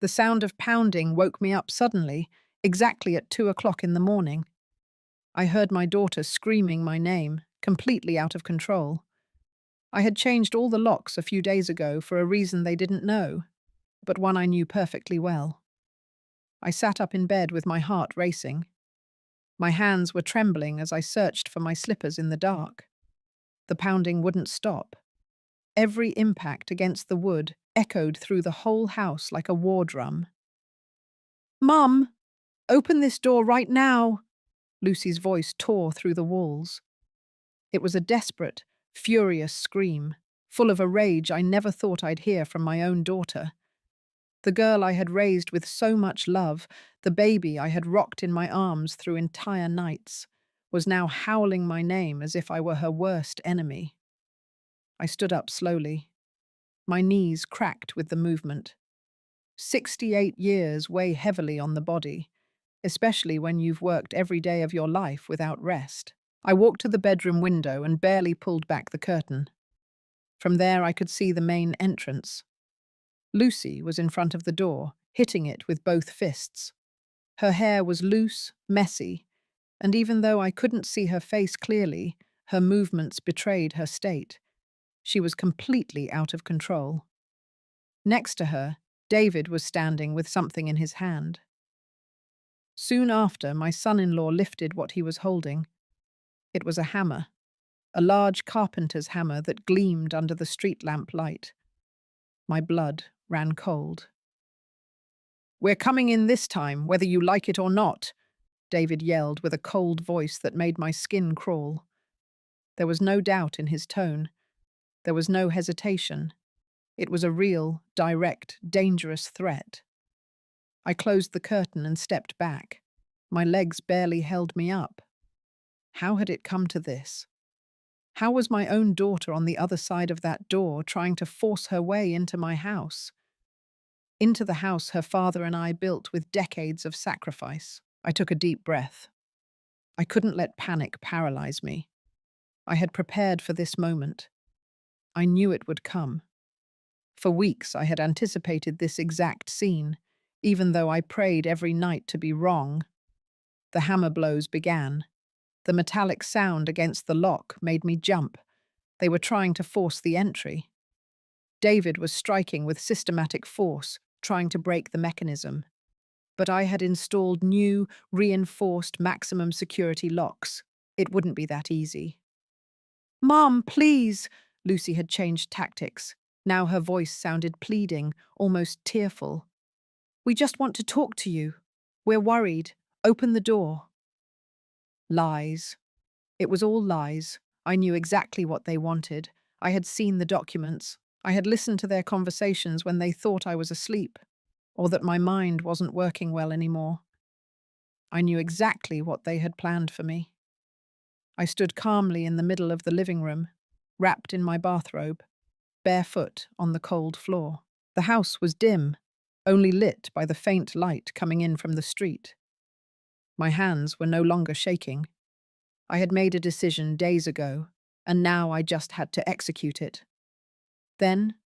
The sound of pounding woke me up suddenly, exactly at 2 o'clock in the morning. I heard my daughter screaming my name, completely out of control. I had changed all the locks a few days ago for a reason they didn't know, but one I knew perfectly well. I sat up in bed with my heart racing. My hands were trembling as I searched for my slippers in the dark. The pounding wouldn't stop. Every impact against the wood echoed through the whole house like a war drum. "Mum, open this door right now!" Lucy's voice tore through the walls. It was a desperate, furious scream, full of a rage I never thought I'd hear from my own daughter. The girl I had raised with so much love, the baby I had rocked in my arms through entire nights, was now howling my name as if I were her worst enemy. I stood up slowly. My knees cracked with the movement. 68 years weigh heavily on the body, especially when you've worked every day of your life without rest. I walked to the bedroom window and barely pulled back the curtain. From there I could see the main entrance. Lucy was in front of the door, hitting it with both fists. Her hair was loose, messy, and even though I couldn't see her face clearly, her movements betrayed her state. She was completely out of control. Next to her, David was standing with something in his hand. Soon after, my son-in-law lifted what he was holding. It was a hammer, a large carpenter's hammer that gleamed under the street lamp light. My blood ran cold. "We're coming in this time, whether you like it or not," David yelled with a cold voice that made my skin crawl. There was no doubt in his tone. There was no hesitation. It was a real, direct, dangerous threat. I closed the curtain and stepped back. My legs barely held me up. How had it come to this? How was my own daughter on the other side of that door trying to force her way into my house? Into the house her father and I built with decades of sacrifice. I took a deep breath. I couldn't let panic paralyze me. I had prepared for this moment. I knew it would come. For weeks I had anticipated this exact scene, even though I prayed every night to be wrong. The hammer blows began. The metallic sound against the lock made me jump. They were trying to force the entry. David was striking with systematic force, trying to break the mechanism. But I had installed new, reinforced maximum security locks. It wouldn't be that easy. "Mom, please!" Lucy had changed tactics. Now her voice sounded pleading, almost tearful. "We just want to talk to you. We're worried. Open the door." Lies. It was all lies. I knew exactly what they wanted. I had seen the documents. I had listened to their conversations when they thought I was asleep, or that my mind wasn't working well anymore. I knew exactly what they had planned for me. I stood calmly in the middle of the living room, wrapped in my bathrobe, barefoot on the cold floor. The house was dim, only lit by the faint light coming in from the street. My hands were no longer shaking. I had made a decision days ago, and now I just had to execute it. Then,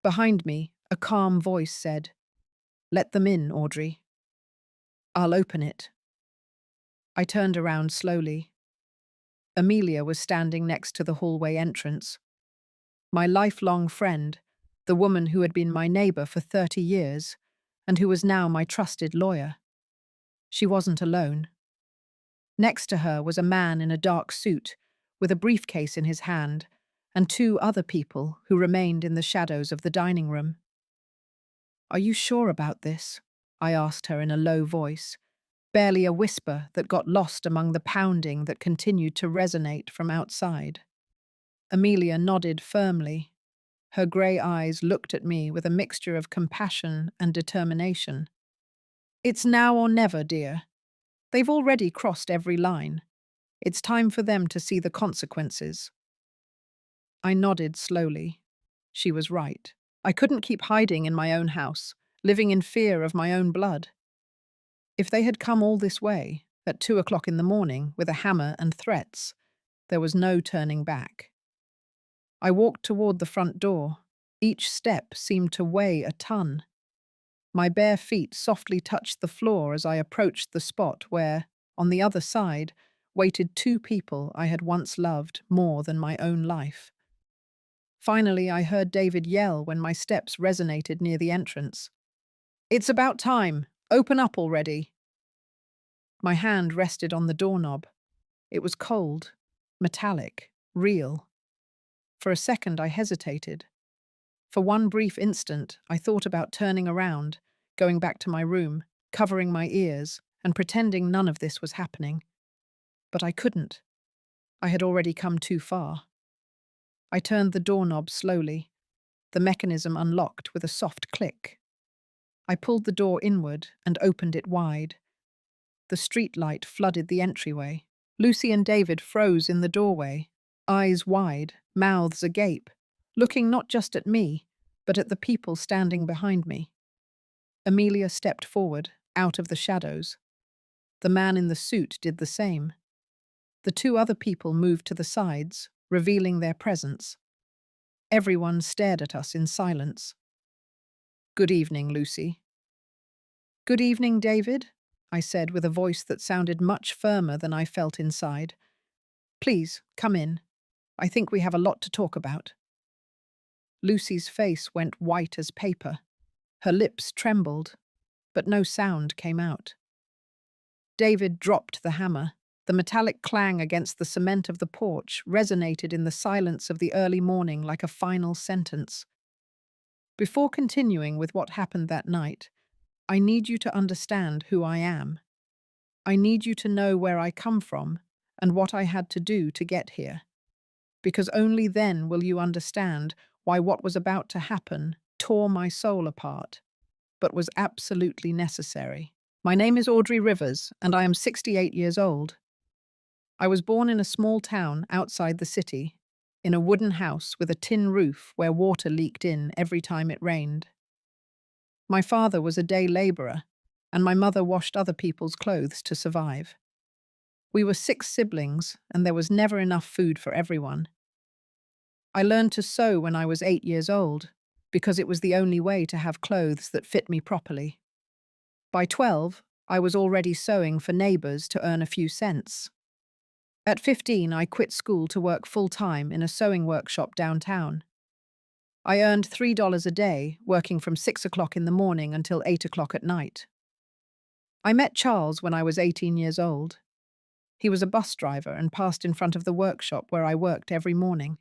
behind me, a calm voice said, "Let them in, Audrey." "I'll open it." I turned around slowly. Amelia was standing next to the hallway entrance. My lifelong friend, the woman who had been my neighbor for 30 years, and who was now my trusted lawyer. She wasn't alone. Next to her was a man in a dark suit, with a briefcase in his hand, and two other people who remained in the shadows of the dining room. "Are you sure about this?" I asked her in a low voice, barely a whisper that got lost among the pounding that continued to resonate from outside. Amelia nodded firmly. Her grey eyes looked at me with a mixture of compassion and determination. "It's now or never, dear. They've already crossed every line. It's time for them to see the consequences." I nodded slowly. She was right. I couldn't keep hiding in my own house, living in fear of my own blood. If they had come all this way, at 2 o'clock in the morning, with a hammer and threats, there was no turning back. I walked toward the front door. Each step seemed to weigh a ton. My bare feet softly touched the floor as I approached the spot where, on the other side, waited two people I had once loved more than my own life. Finally, I heard David yell when my steps resonated near the entrance. "It's about time! Open up already!" My hand rested on the doorknob. It was cold, metallic, real. For a second, I hesitated. For one brief instant, I thought about turning around, going back to my room, covering my ears, and pretending none of this was happening. But I couldn't. I had already come too far. I turned the doorknob slowly. The mechanism unlocked with a soft click. I pulled the door inward and opened it wide. The street light flooded the entryway. Lucy and David froze in the doorway, eyes wide, mouths agape, looking not just at me, but at the people standing behind me. Amelia stepped forward, out of the shadows. The man in the suit did the same. The two other people moved to the sides, revealing their presence. Everyone stared at us in silence. "Good evening, Lucy." "Good evening, David," I said with a voice that sounded much firmer than I felt inside. "Please, come in. I think we have a lot to talk about." Lucy's face went white as paper. Her lips trembled, but no sound came out. David dropped the hammer. The metallic clang against the cement of the porch resonated in the silence of the early morning like a final sentence. "Before continuing with what happened that night, I need you to understand who I am. I need you to know where I come from and what I had to do to get here. Because only then will you understand why what was about to happen tore my soul apart, but was absolutely necessary. My name is Audrey Rivers, and I am 68 years old. I was born in a small town outside the city, in a wooden house with a tin roof where water leaked in every time it rained. My father was a day laborer, and my mother washed other people's clothes to survive. We were 6 siblings, and there was never enough food for everyone. I learned to sew when I was 8 years old, because it was the only way to have clothes that fit me properly. By 12, I was already sewing for neighbors to earn a few cents. At 15, I quit school to work full-time in a sewing workshop downtown. I earned $3 a day, working from 6 o'clock in the morning until 8 o'clock at night. I met Charles when I was 18 years old. He was a bus driver and passed in front of the workshop where I worked every morning.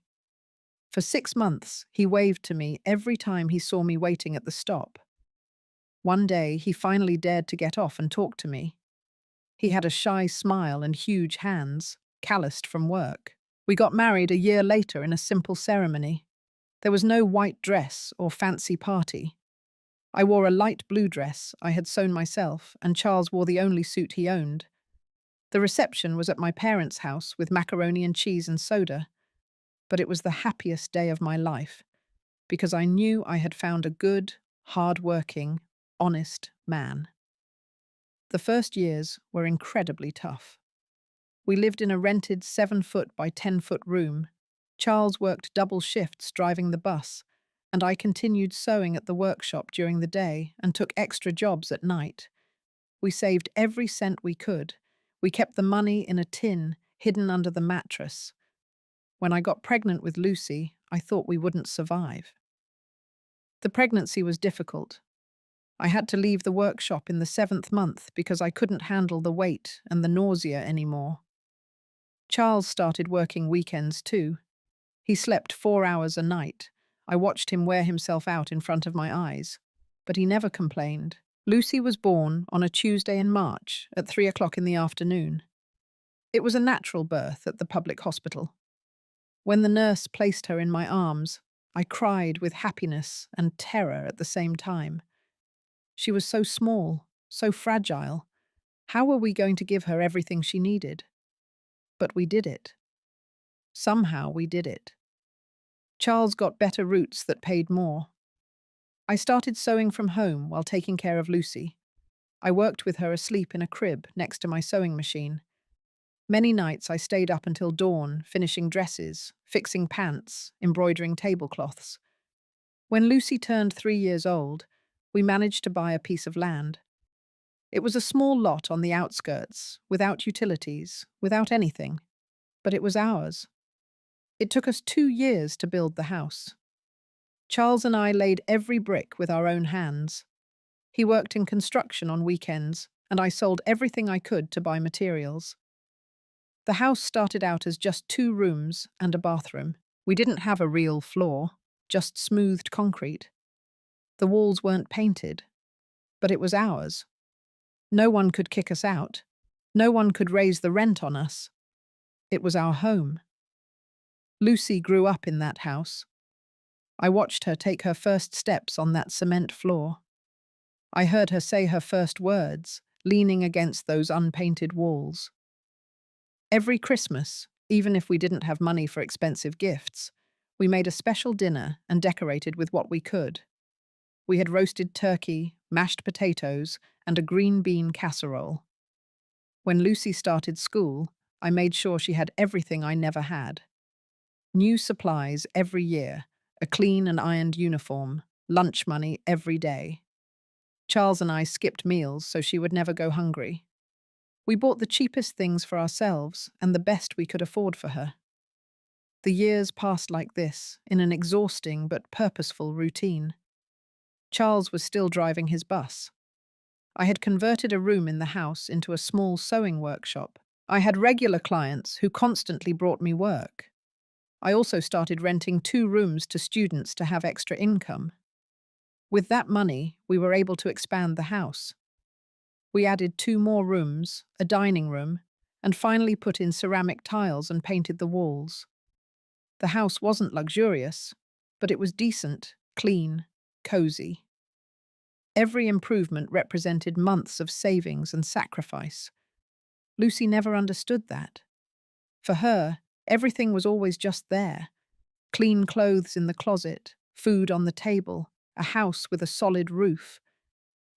For 6 months, he waved to me every time he saw me waiting at the stop. One day, he finally dared to get off and talk to me. He had a shy smile and huge hands, calloused from work. We got married a year later in a simple ceremony. There was no white dress or fancy party. I wore a light blue dress I had sewn myself, and Charles wore the only suit he owned. The reception was at my parents' house with macaroni and cheese and soda. But it was the happiest day of my life, because I knew I had found a good, hard-working, honest man. The first years were incredibly tough. We lived in a rented 7-foot by 10-foot room. Charles worked double shifts driving the bus, and I continued sewing at the workshop during the day and took extra jobs at night. We saved every cent we could. We kept the money in a tin, hidden under the mattress. When I got pregnant with Lucy, I thought we wouldn't survive. The pregnancy was difficult. I had to leave the workshop in the 7th month because I couldn't handle the weight and the nausea anymore. Charles started working weekends too. He slept 4 hours a night. I watched him wear himself out in front of my eyes, but he never complained. Lucy was born on a Tuesday in March at 3 o'clock in the afternoon. It was a natural birth at the public hospital. When the nurse placed her in my arms, I cried with happiness and terror at the same time. She was so small, so fragile. How were we going to give her everything she needed? But we did it. Somehow we did it. Charles got better routes that paid more. I started sewing from home while taking care of Lucy. I worked with her asleep in a crib next to my sewing machine. Many nights I stayed up until dawn, finishing dresses, fixing pants, embroidering tablecloths. When Lucy turned 3 years old, We managed to buy a piece of land. It was a small lot on the outskirts, without utilities, without anything, but it was ours. It took us 2 years to build the house. Charles and I laid every brick with our own hands. He worked in construction on weekends, and I sold everything I could to buy materials. The house started out as just 2 rooms and a bathroom. We didn't have a real floor, just smoothed concrete. The walls weren't painted, but it was ours. No one could kick us out. No one could raise the rent on us. It was our home. Lucy grew up in that house. I watched her take her first steps on that cement floor. I heard her say her first words, leaning against those unpainted walls. Every Christmas, even if we didn't have money for expensive gifts, we made a special dinner and decorated with what we could. We had roasted turkey, mashed potatoes, and a green bean casserole. When Lucy started school, I made sure she had everything I never had. New supplies every year, a clean and ironed uniform, lunch money every day. Charles and I skipped meals so she would never go hungry. We bought the cheapest things for ourselves and the best we could afford for her. The years passed like this, in an exhausting but purposeful routine. Charles was still driving his bus. I had converted a room in the house into a small sewing workshop. I had regular clients who constantly brought me work. I also started renting 2 rooms to students to have extra income. With that money, we were able to expand the house. We added 2 more rooms, a dining room, and finally put in ceramic tiles and painted the walls. The house wasn't luxurious, but it was decent, clean, cozy. Every improvement represented months of savings and sacrifice. Lucy never understood that. For her, everything was always just there. Clean clothes in the closet, food on the table, a house with a solid roof.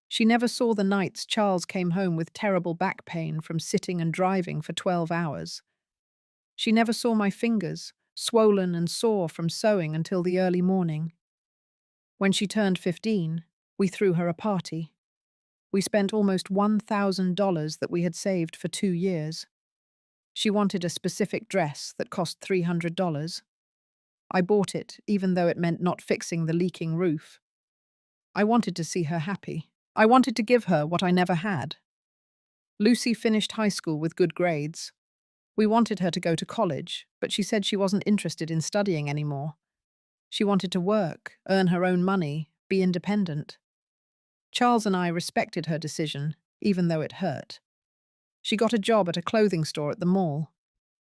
She never saw the nights Charles came home with terrible back pain from sitting and driving for 12 hours. She never saw my fingers, swollen and sore from sewing until the early morning. When she turned 15, we threw her a party. We spent almost $1,000 that we had saved for 2 years. She wanted a specific dress that cost $300. I bought it, even though it meant not fixing the leaking roof. I wanted to see her happy. I wanted to give her what I never had. Lucy finished high school with good grades. We wanted her to go to college, but she said she wasn't interested in studying anymore. She wanted to work, earn her own money, be independent. Charles and I respected her decision, even though it hurt. She got a job at a clothing store at the mall.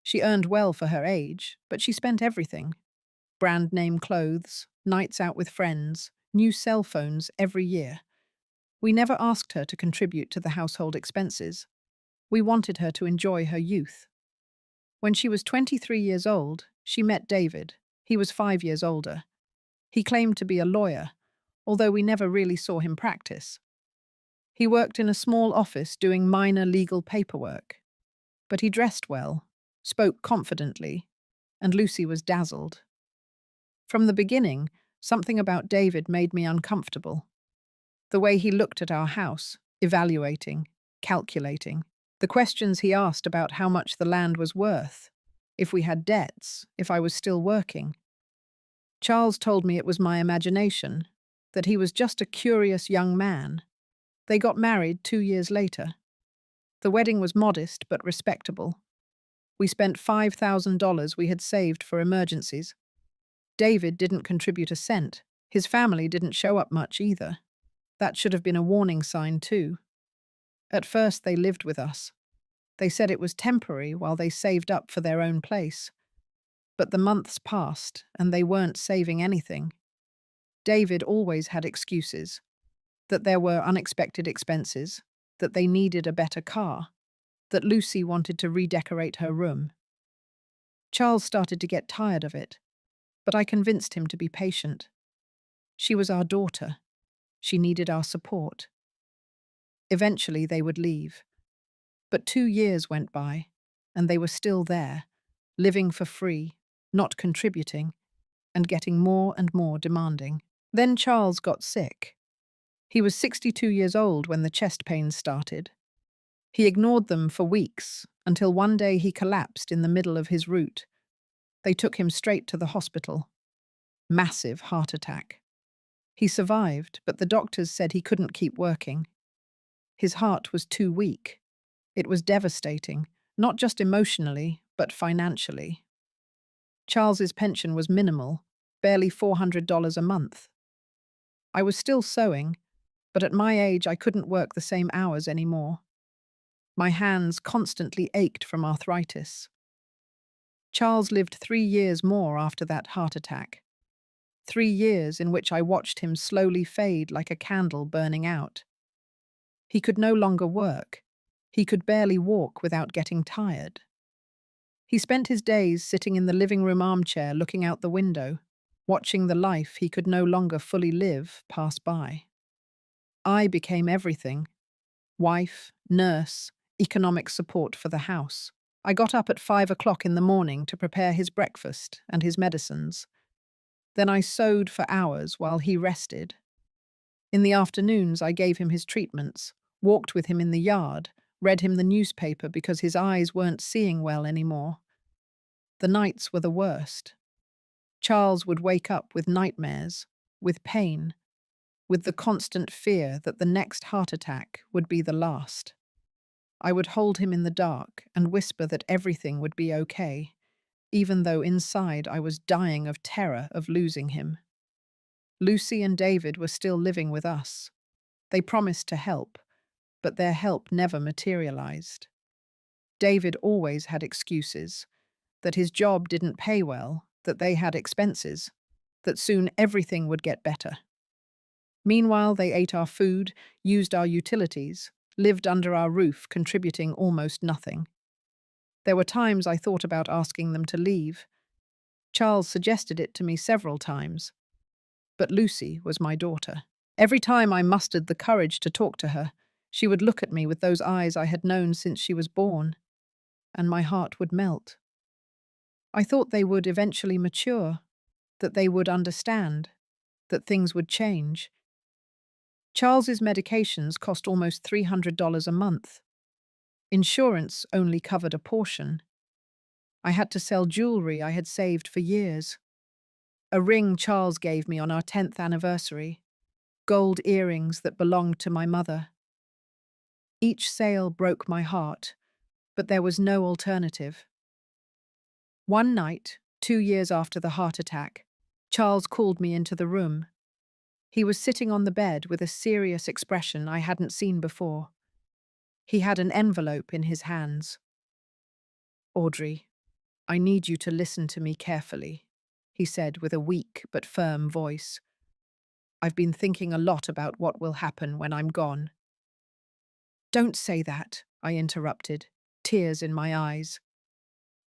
She earned well for her age, but she spent everything. Brand name clothes, nights out with friends, new cell phones every year. We never asked her to contribute to the household expenses. We wanted her to enjoy her youth. When she was 23 years old, she met David. He was 5 years older. He claimed to be a lawyer, although we never really saw him practice. He worked in a small office doing minor legal paperwork. But he dressed well, spoke confidently, and Lucy was dazzled. From the beginning, something about David made me uncomfortable. The way he looked at our house, evaluating, calculating. The questions he asked about how much the land was worth, if we had debts, if I was still working. Charles told me it was my imagination, that he was just a curious young man. They got married 2 years later. The wedding was modest but respectable. We spent $5,000 we had saved for emergencies. David didn't contribute a cent. His family didn't show up much either. That should have been a warning sign too. At first they lived with us. They said it was temporary while they saved up for their own place. But the months passed and they weren't saving anything. David always had excuses. That there were unexpected expenses, that they needed a better car, that Lucy wanted to redecorate her room. Charles started to get tired of it, but I convinced him to be patient. She was our daughter. She needed our support. Eventually they would leave. But 2 years went by, and they were still there, living for free, not contributing, and getting more and more demanding. Then Charles got sick. He was 62 years old when the chest pains started. He ignored them for weeks, until one day he collapsed in the middle of his route. They took him straight to the hospital. Massive heart attack. He survived, but the doctors said he couldn't keep working. His heart was too weak. It was devastating, not just emotionally, but financially. Charles's pension was minimal, barely $400 a month. I was still sewing, but at my age I couldn't work the same hours anymore. My hands constantly ached from arthritis. Charles lived 3 years more after that heart attack. 3 years in which I watched him slowly fade like a candle burning out. He could no longer work. He could barely walk without getting tired. He spent his days sitting in the living room armchair looking out the window, watching the life he could no longer fully live pass by. I became everything: wife, nurse, economic support for the house. I got up at 5 o'clock in the morning to prepare his breakfast and his medicines. Then I sewed for hours while he rested. In the afternoons, I gave him his treatments, walked with him in the yard, read him the newspaper because his eyes weren't seeing well anymore. The nights were the worst. Charles would wake up with nightmares, with pain, with the constant fear that the next heart attack would be the last. I would hold him in the dark and whisper that everything would be okay, even though inside I was dying of terror of losing him. Lucy and David were still living with us. They promised to help, but their help never materialized. David always had excuses, that his job didn't pay well, that they had expenses, that soon everything would get better. Meanwhile, they ate our food, used our utilities, lived under our roof, contributing almost nothing. There were times I thought about asking them to leave. Charles suggested it to me several times. But Lucy was my daughter. Every time I mustered the courage to talk to her, she would look at me with those eyes I had known since she was born, and my heart would melt. I thought they would eventually mature, that they would understand, that things would change. Charles's medications cost almost $300 a month. Insurance only covered a portion. I had to sell jewelry I had saved for years. A ring Charles gave me on our 10th anniversary, gold earrings that belonged to my mother. Each sale broke my heart, but there was no alternative. One night, 2 years after the heart attack, Charles called me into the room. He was sitting on the bed with a serious expression I hadn't seen before. He had an envelope in his hands. "Audrey, I need you to listen to me carefully," he said with a weak but firm voice. "I've been thinking a lot about what will happen when I'm gone." "Don't say that," I interrupted, tears in my eyes.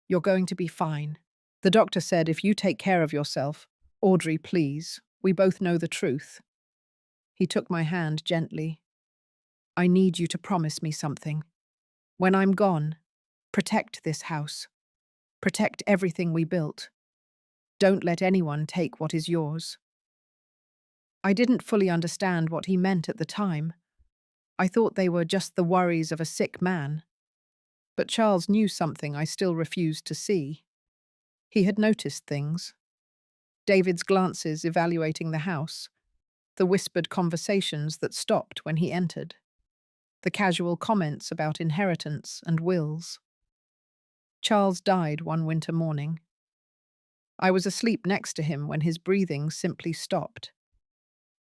"You're going to be fine. The doctor said if you take care of yourself, Audrey, please, we both know the truth." He took my hand gently. "I need you to promise me something. When I'm gone, protect this house. Protect everything we built. Don't let anyone take what is yours." I didn't fully understand what he meant at the time. I thought they were just the worries of a sick man. But Charles knew something I still refused to see. He had noticed things. David's glances evaluating the house, the whispered conversations that stopped when he entered, the casual comments about inheritance and wills. Charles died one winter morning. I was asleep next to him when his breathing simply stopped.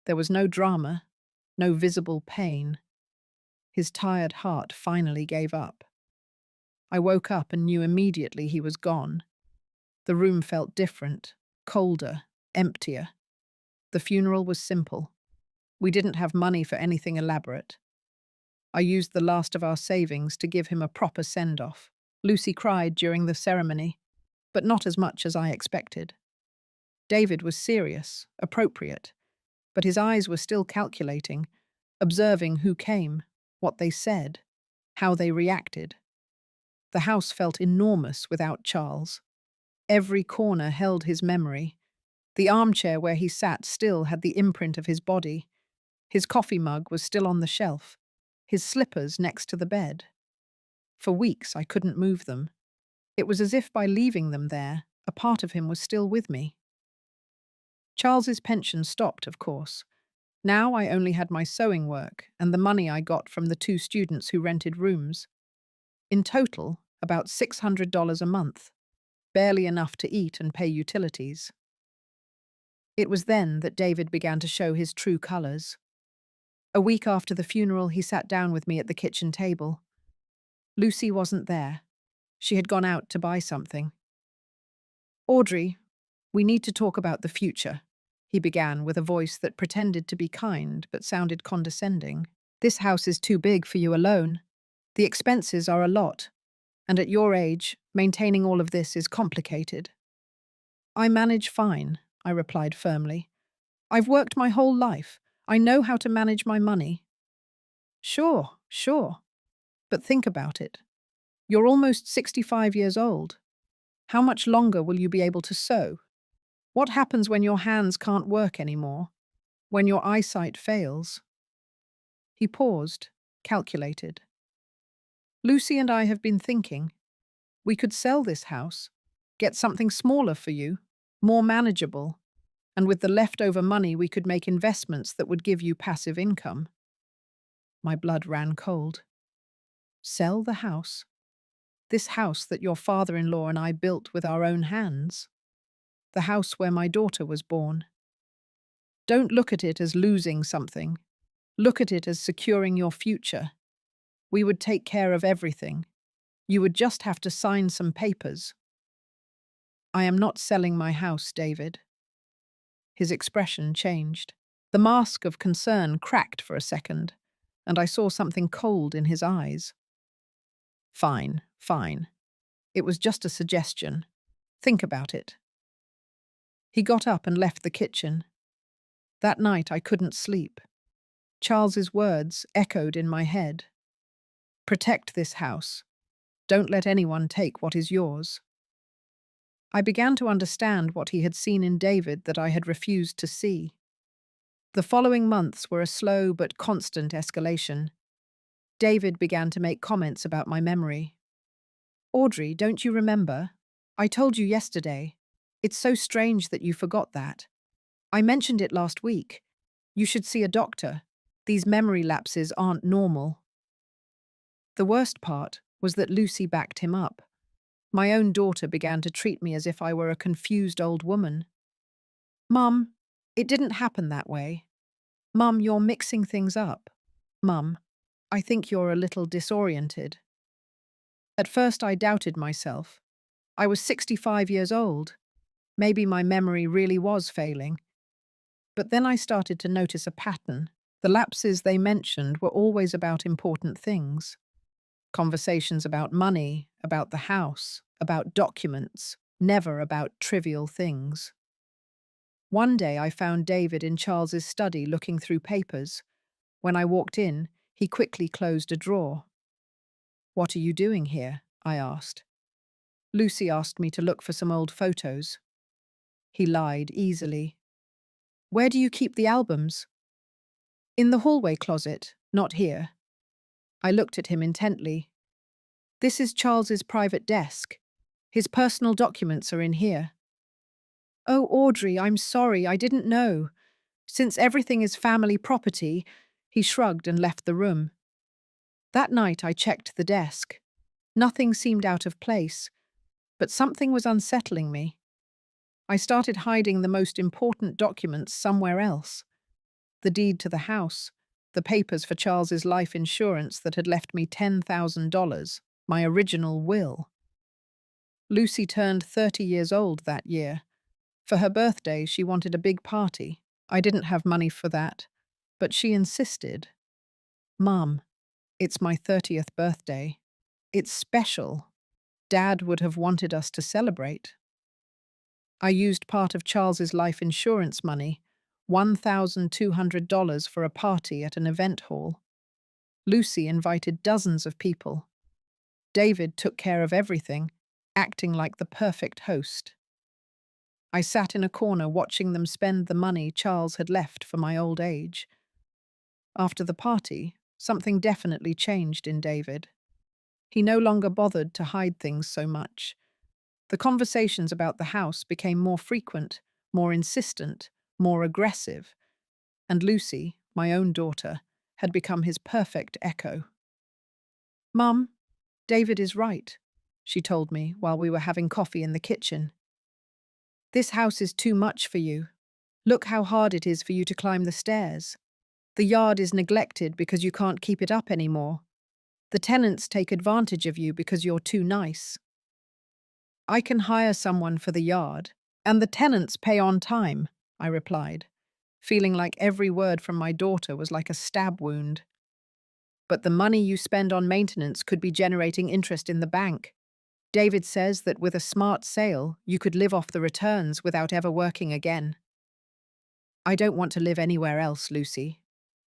There was no drama, no visible pain. His tired heart finally gave up. I woke up and knew immediately he was gone. The room felt different, colder, emptier. The funeral was simple. We didn't have money for anything elaborate. I used the last of our savings to give him a proper send-off. Lucy cried during the ceremony, but not as much as I expected. David was serious, appropriate, but his eyes were still calculating, observing who came, what they said, how they reacted. The house felt enormous without Charles. Every corner held his memory. The armchair where he sat still had the imprint of his body. His coffee mug was still on the shelf, his slippers next to the bed. For weeks I couldn't move them. It was as if by leaving them there, a part of him was still with me. Charles's pension stopped, of course. Now I only had my sewing work and the money I got from the 2 students who rented rooms. In total, about $600 a month, barely enough to eat and pay utilities. It was then that David began to show his true colors. A week after the funeral, he sat down with me at the kitchen table. Lucy wasn't there. She had gone out to buy something. "Audrey, we need to talk about the future," he began with a voice that pretended to be kind but sounded condescending. "This house is too big for you alone. The expenses are a lot, and at your age, maintaining all of this is complicated." "I manage fine," I replied firmly. "I've worked my whole life. I know how to manage my money." Sure. But think about it. You're almost 65 years old. How much longer will you be able to sew? What happens when your hands can't work anymore? When your eyesight fails?" He paused, calculated. "Lucy and I have been thinking. We could sell this house, get something smaller for you, more manageable, and with the leftover money we could make investments that would give you passive income." My blood ran cold. Sell the house? This house that your father-in-law and I built with our own hands? The house where my daughter was born? Don't look at it as losing something. Look at it as securing your future. We would take care of everything. You would just have to sign some papers. "I am not selling my house, David." His expression changed. The mask of concern cracked for a second, and I saw something cold in his eyes. Fine. It was just a suggestion. Think about it." He got up and left the kitchen. That night I couldn't sleep. Charles's words echoed in my head. "Protect this house. Don't let anyone take what is yours." I began to understand what he had seen in David that I had refused to see. The following months were a slow but constant escalation. David began to make comments about my memory. "Audrey, don't you remember? I told you yesterday. It's so strange that you forgot that. I mentioned it last week. You should see a doctor. These memory lapses aren't normal." The worst part was that Lucy backed him up. My own daughter began to treat me as if I were a confused old woman. "Mum, it didn't happen that way. Mum, you're mixing things up. Mum, I think you're a little disoriented." At first I doubted myself. I was 65 years old. Maybe my memory really was failing. But then I started to notice a pattern. The lapses they mentioned were always about important things. Conversations about money, about the house, about documents, never about trivial things. One day I found David in Charles's study looking through papers. When I walked in, he quickly closed a drawer. "What are you doing here?" I asked. "Lucy asked me to look for some old photos." He lied easily. "Where do you keep the albums?" "In the hallway closet, not here." I looked at him intently. "This is Charles's private desk. His personal documents are in here." "Oh, Audrey, I'm sorry, I didn't know. Since everything is family property," he shrugged and left the room. That night I checked the desk. Nothing seemed out of place, but something was unsettling me. I started hiding the most important documents somewhere else. The deed to the house, the papers for Charles's life insurance that had left me $10,000, my original will. Lucy turned 30 years old that year. For her birthday, she wanted a big party. I didn't have money for that, but she insisted. "Mum, it's my 30th birthday. It's special. Dad would have wanted us to celebrate." I used part of Charles's life insurance money, $1,200 for a party at an event hall. Lucy invited dozens of people. David took care of everything, acting like the perfect host. I sat in a corner watching them spend the money Charles had left for my old age. After the party, something definitely changed in David. He no longer bothered to hide things so much. The conversations about the house became more frequent, more insistent, more aggressive, and Lucy, my own daughter, had become his perfect echo. "Mum, David is right," she told me while we were having coffee in the kitchen. "This house is too much for you. Look how hard it is for you to climb the stairs. The yard is neglected because you can't keep it up anymore. The tenants take advantage of you because you're too nice. I can hire someone for the yard, and the tenants pay on time," I replied, feeling like every word from my daughter was like a stab wound. "But the money you spend on maintenance could be generating interest in the bank. David says that with a smart sale, you could live off the returns without ever working again." "I don't want to live anywhere else, Lucy.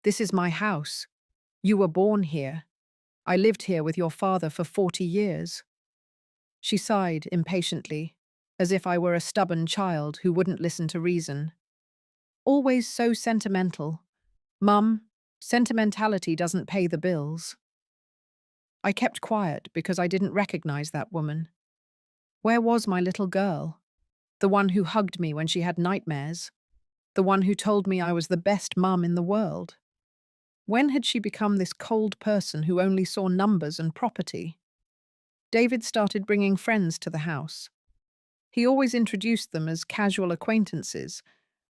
This is my house. You were born here. I lived here with your father for 40 years. She sighed impatiently, as if I were a stubborn child who wouldn't listen to reason. "Always so sentimental. Mum, sentimentality doesn't pay the bills." I kept quiet because I didn't recognize that woman. Where was my little girl? The one who hugged me when she had nightmares? The one who told me I was the best mum in the world? When had she become this cold person who only saw numbers and property? David started bringing friends to the house. He always introduced them as casual acquaintances,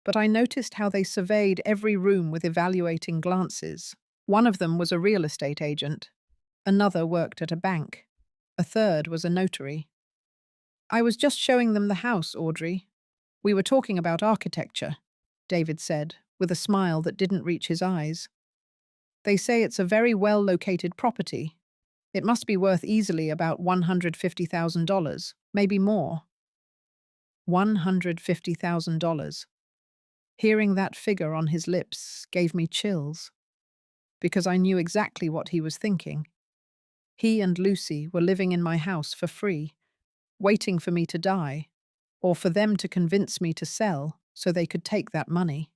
but I noticed how they surveyed every room with evaluating glances. One of them was a real estate agent. Another worked at a bank. A third was a notary. "I was just showing them the house, Audrey. We were talking about architecture," David said, with a smile that didn't reach his eyes. "They say it's a very well-located property. It must be worth easily about $150,000, maybe more." $150,000. Hearing that figure on his lips gave me chills, because I knew exactly what he was thinking. He and Lucy were living in my house for free, waiting for me to die, or for them to convince me to sell so they could take that money.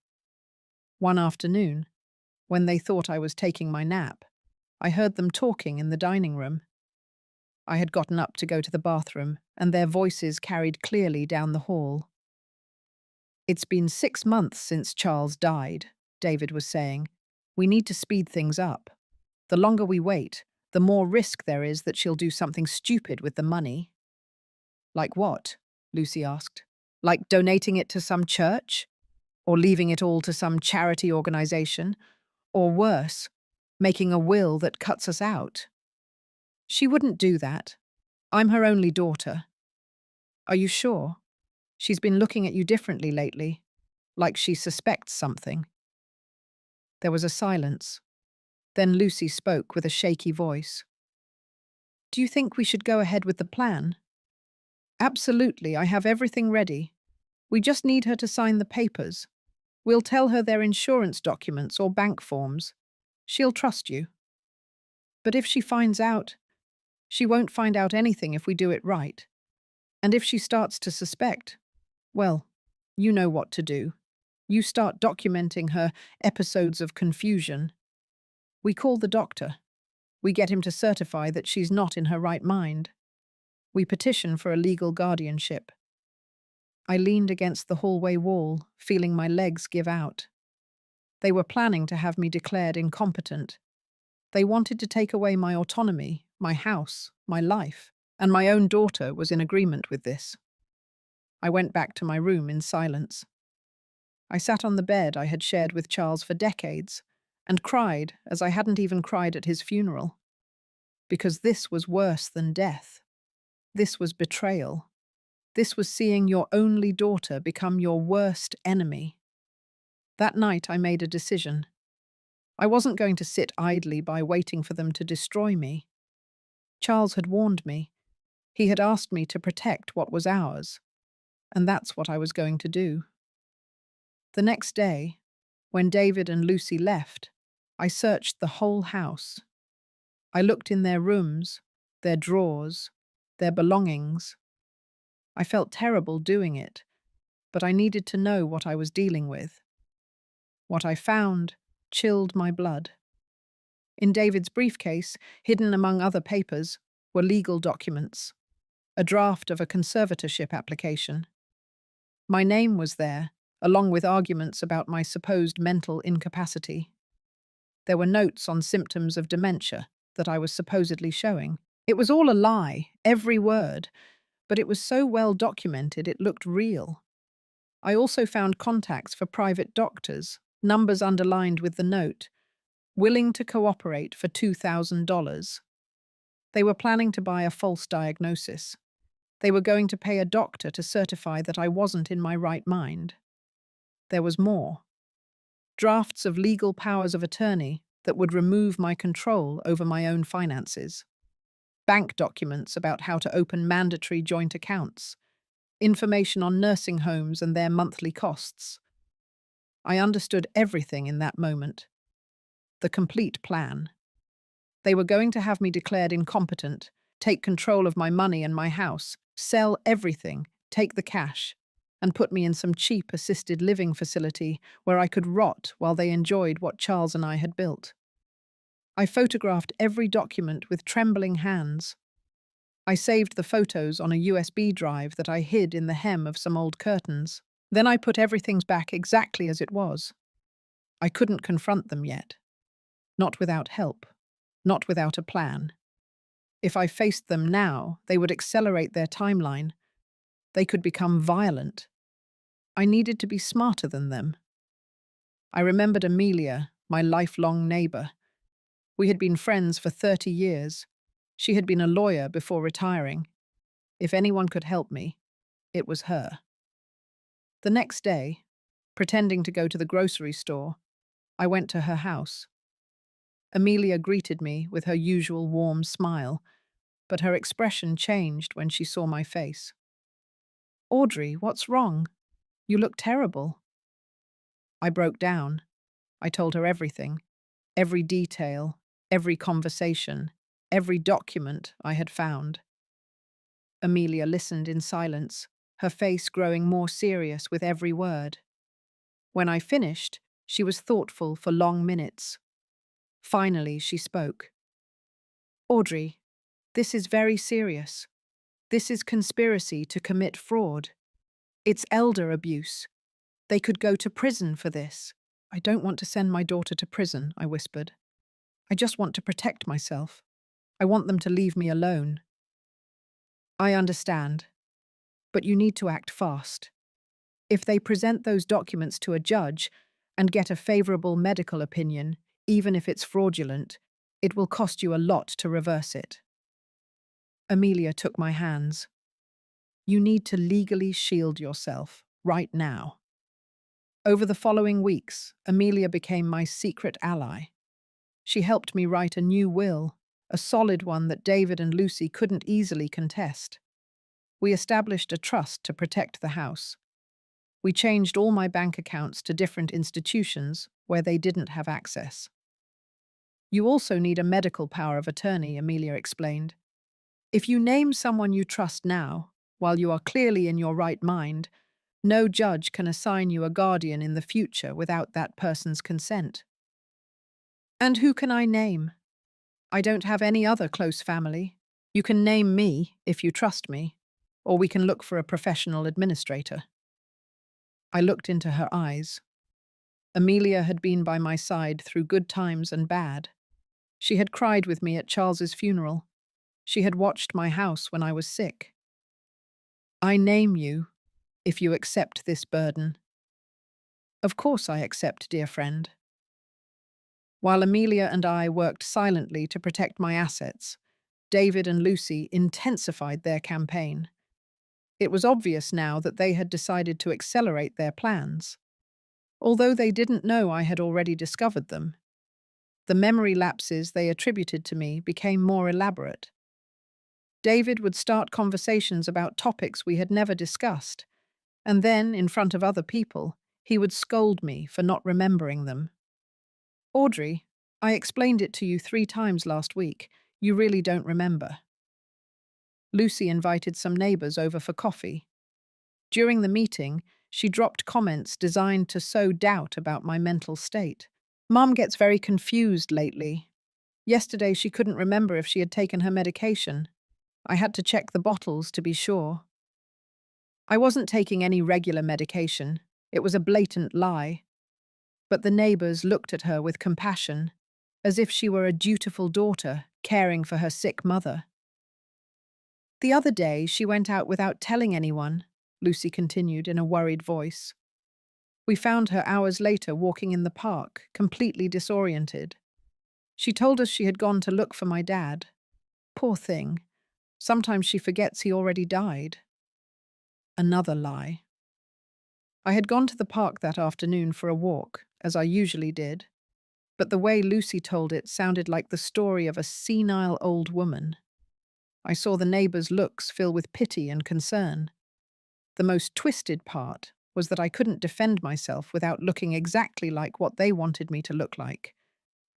One afternoon, when they thought I was taking my nap, I heard them talking in the dining room. I had gotten up to go to the bathroom, and their voices carried clearly down the hall. "It's been 6 months since Charles died," David was saying. "We need to speed things up. The longer we wait, the more risk there is that she'll do something stupid with the money." "Like what?" Lucy asked. "Like donating it to some church? Or leaving it all to some charity organization? Or worse, making a will that cuts us out?" "She wouldn't do that. I'm her only daughter." "Are you sure? She's been looking at you differently lately, like she suspects something." There was a silence. Then Lucy spoke with a shaky voice. "Do you think we should go ahead with the plan?" "Absolutely, I have everything ready. We just need her to sign the papers. We'll tell her they're insurance documents or bank forms. She'll trust you." "But if she finds out—" "She won't find out anything if we do it right. And if she starts to suspect, well, you know what to do. You start documenting her episodes of confusion. We call the doctor. We get him to certify that she's not in her right mind. We petition for a legal guardianship." I leaned against the hallway wall, feeling my legs give out. They were planning to have me declared incompetent. They wanted to take away my autonomy, my house, my life, and my own daughter was in agreement with this. I went back to my room in silence. I sat on the bed I had shared with Charles for decades and cried as I hadn't even cried at his funeral. Because this was worse than death. This was betrayal. This was seeing your only daughter become your worst enemy. That night I made a decision. I wasn't going to sit idly by waiting for them to destroy me. Charles had warned me. He had asked me to protect what was ours, and that's what I was going to do. The next day, when David and Lucy left, I searched the whole house. I looked in their rooms, their drawers, their belongings. I felt terrible doing it, but I needed to know what I was dealing with. What I found chilled my blood. In David's briefcase, hidden among other papers, were legal documents, a draft of a conservatorship application. My name was there, along with arguments about my supposed mental incapacity. There were notes on symptoms of dementia that I was supposedly showing. It was all a lie, every word, but it was so well documented it looked real. I also found contacts for private doctors, numbers underlined with the note, willing to cooperate for $2,000. They were planning to buy a false diagnosis. They were going to pay a doctor to certify that I wasn't in my right mind. There was more. Drafts of legal powers of attorney that would remove my control over my own finances. Bank documents about how to open mandatory joint accounts. Information on nursing homes and their monthly costs. I understood everything in that moment. The complete plan. They were going to have me declared incompetent, take control of my money and my house, sell everything, take the cash, and put me in some cheap assisted living facility where I could rot while they enjoyed what Charles and I had built. I photographed every document with trembling hands. I saved the photos on a USB drive that I hid in the hem of some old curtains. Then I put everything back exactly as it was. I couldn't confront them yet. Not without help. Not without a plan. If I faced them now, they would accelerate their timeline. They could become violent. I needed to be smarter than them. I remembered Amelia, my lifelong neighbor. We had been friends for 30 years. She had been a lawyer before retiring. If anyone could help me, it was her. The next day, pretending to go to the grocery store, I went to her house. Amelia greeted me with her usual warm smile, but her expression changed when she saw my face. "Audrey, what's wrong? You look terrible." I broke down. I told her everything, every detail, every conversation, every document I had found. Amelia listened in silence, her face growing more serious with every word. When I finished, she was thoughtful for long minutes. Finally, she spoke. "Audrey, this is very serious. This is conspiracy to commit fraud. It's elder abuse. They could go to prison for this." "I don't want to send my daughter to prison," I whispered. "I just want to protect myself. I want them to leave me alone." "I understand. But you need to act fast. If they present those documents to a judge and get a favorable medical opinion, even if it's fraudulent, it will cost you a lot to reverse it." Amelia took my hands. "You need to legally shield yourself, right now." Over the following weeks, Amelia became my secret ally. She helped me write a new will, a solid one that David and Lucy couldn't easily contest. We established a trust to protect the house. We changed all my bank accounts to different institutions where they didn't have access. "You also need a medical power of attorney," Amelia explained. "If you name someone you trust now, while you are clearly in your right mind, no judge can assign you a guardian in the future without that person's consent." "And who can I name? I don't have any other close family. You can name me if you trust me, or we can look for a professional administrator." I looked into her eyes. Amelia had been by my side through good times and bad. She had cried with me at Charles's funeral. She had watched my house when I was sick. "I name you if you accept this burden." "Of course I accept, dear friend." While Amelia and I worked silently to protect my assets, David and Lucy intensified their campaign. It was obvious now that they had decided to accelerate their plans. Although they didn't know I had already discovered them, the memory lapses they attributed to me became more elaborate. David would start conversations about topics we had never discussed, and then, in front of other people, he would scold me for not remembering them. "Audrey, I explained it to you 3 times last week. You really don't remember." Lucy invited some neighbors over for coffee. During the meeting, she dropped comments designed to sow doubt about my mental state. Mom gets very confused lately. Yesterday she couldn't remember if she had taken her medication. I had to check the bottles to be sure. I wasn't taking any regular medication. It was a blatant lie. But the neighbors looked at her with compassion, as if she were a dutiful daughter caring for her sick mother. The other day she went out without telling anyone, Lucy continued in a worried voice. We found her hours later walking in the park, completely disoriented. She told us she had gone to look for my dad. Poor thing. Sometimes she forgets he already died. Another lie. I had gone to the park that afternoon for a walk, as I usually did, but the way Lucy told it sounded like the story of a senile old woman. I saw the neighbors' looks fill with pity and concern. The most twisted part was that I couldn't defend myself without looking exactly like what they wanted me to look like.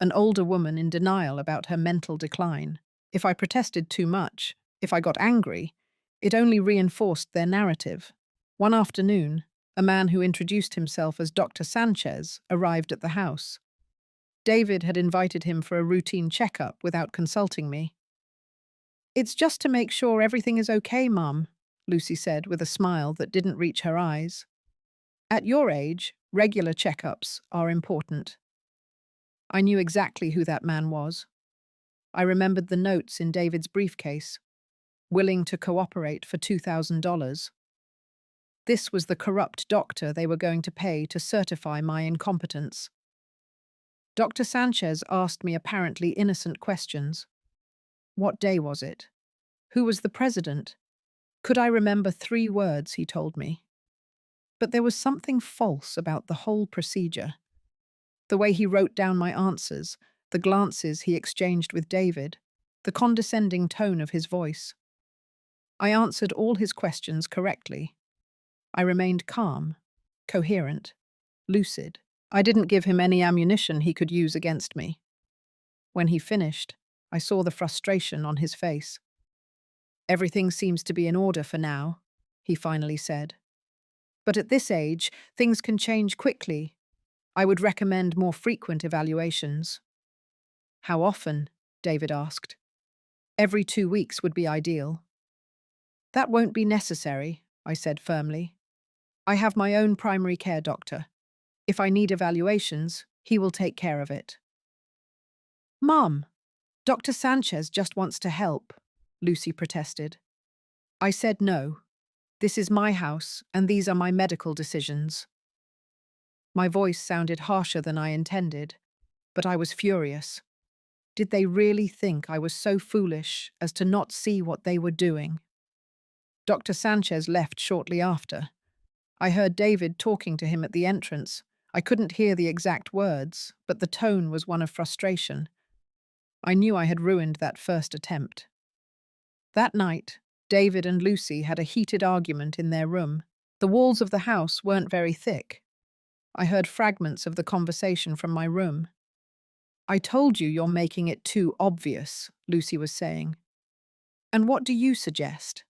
An older woman in denial about her mental decline. If I protested too much, if I got angry, it only reinforced their narrative. One afternoon, a man who introduced himself as Dr. Sanchez arrived at the house. David had invited him for a routine checkup without consulting me. "It's just to make sure everything is okay, Mum," Lucy said with a smile that didn't reach her eyes. "At your age, regular checkups are important." I knew exactly who that man was. I remembered the notes in David's briefcase, willing to cooperate for $2,000. This was the corrupt doctor they were going to pay to certify my incompetence. Dr. Sanchez asked me apparently innocent questions. What day was it? Who was the president? Could I remember 3 words he told me? But there was something false about the whole procedure. The way he wrote down my answers, the glances he exchanged with David, the condescending tone of his voice. I answered all his questions correctly. I remained calm, coherent, lucid. I didn't give him any ammunition he could use against me. When he finished, I saw the frustration on his face. "Everything seems to be in order for now," he finally said. "But at this age, things can change quickly. I would recommend more frequent evaluations." "How often?" David asked. "Every 2 weeks would be ideal." "That won't be necessary," I said firmly. "I have my own primary care doctor. If I need evaluations, he will take care of it." "Mom, Dr. Sanchez just wants to help," Lucy protested. I said no. This is my house, and these are my medical decisions. My voice sounded harsher than I intended, but I was furious. Did they really think I was so foolish as to not see what they were doing? Dr. Sanchez left shortly after. I heard David talking to him at the entrance. I couldn't hear the exact words, but the tone was one of frustration. I knew I had ruined that first attempt. That night, David and Lucy had a heated argument in their room. The walls of the house weren't very thick. I heard fragments of the conversation from my room. "I told you you're making it too obvious," Lucy was saying. "And what do you suggest?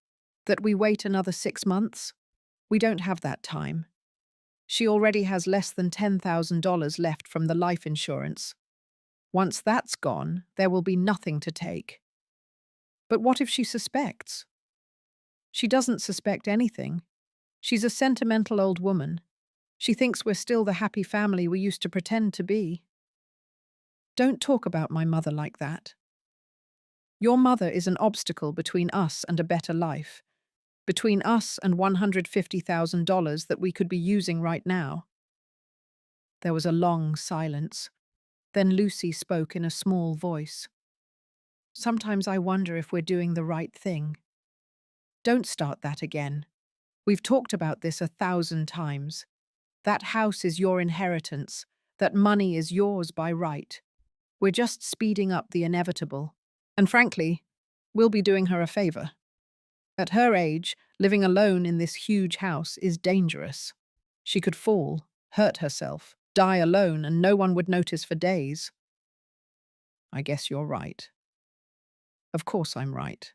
That we wait another 6 months? We don't have that time. She already has less than $10,000 left from the life insurance. Once that's gone, there will be nothing to take." "But what if she suspects?" "She doesn't suspect anything. She's a sentimental old woman. She thinks we're still the happy family we used to pretend to be." "Don't talk about my mother like that. Your mother is an obstacle between us and a better life, between us and $150,000 that we could be using right now." There was a long silence. Then Lucy spoke in a small voice. "Sometimes I wonder if we're doing the right thing." "Don't start that again. We've talked about this 1,000 times. That house is your inheritance. That money is yours by right. We're just speeding up the inevitable. And frankly, we'll be doing her a favor. At her age, living alone in this huge house is dangerous. She could fall, hurt herself, die alone, and no one would notice for days." "I guess you're right." "Of course I'm right.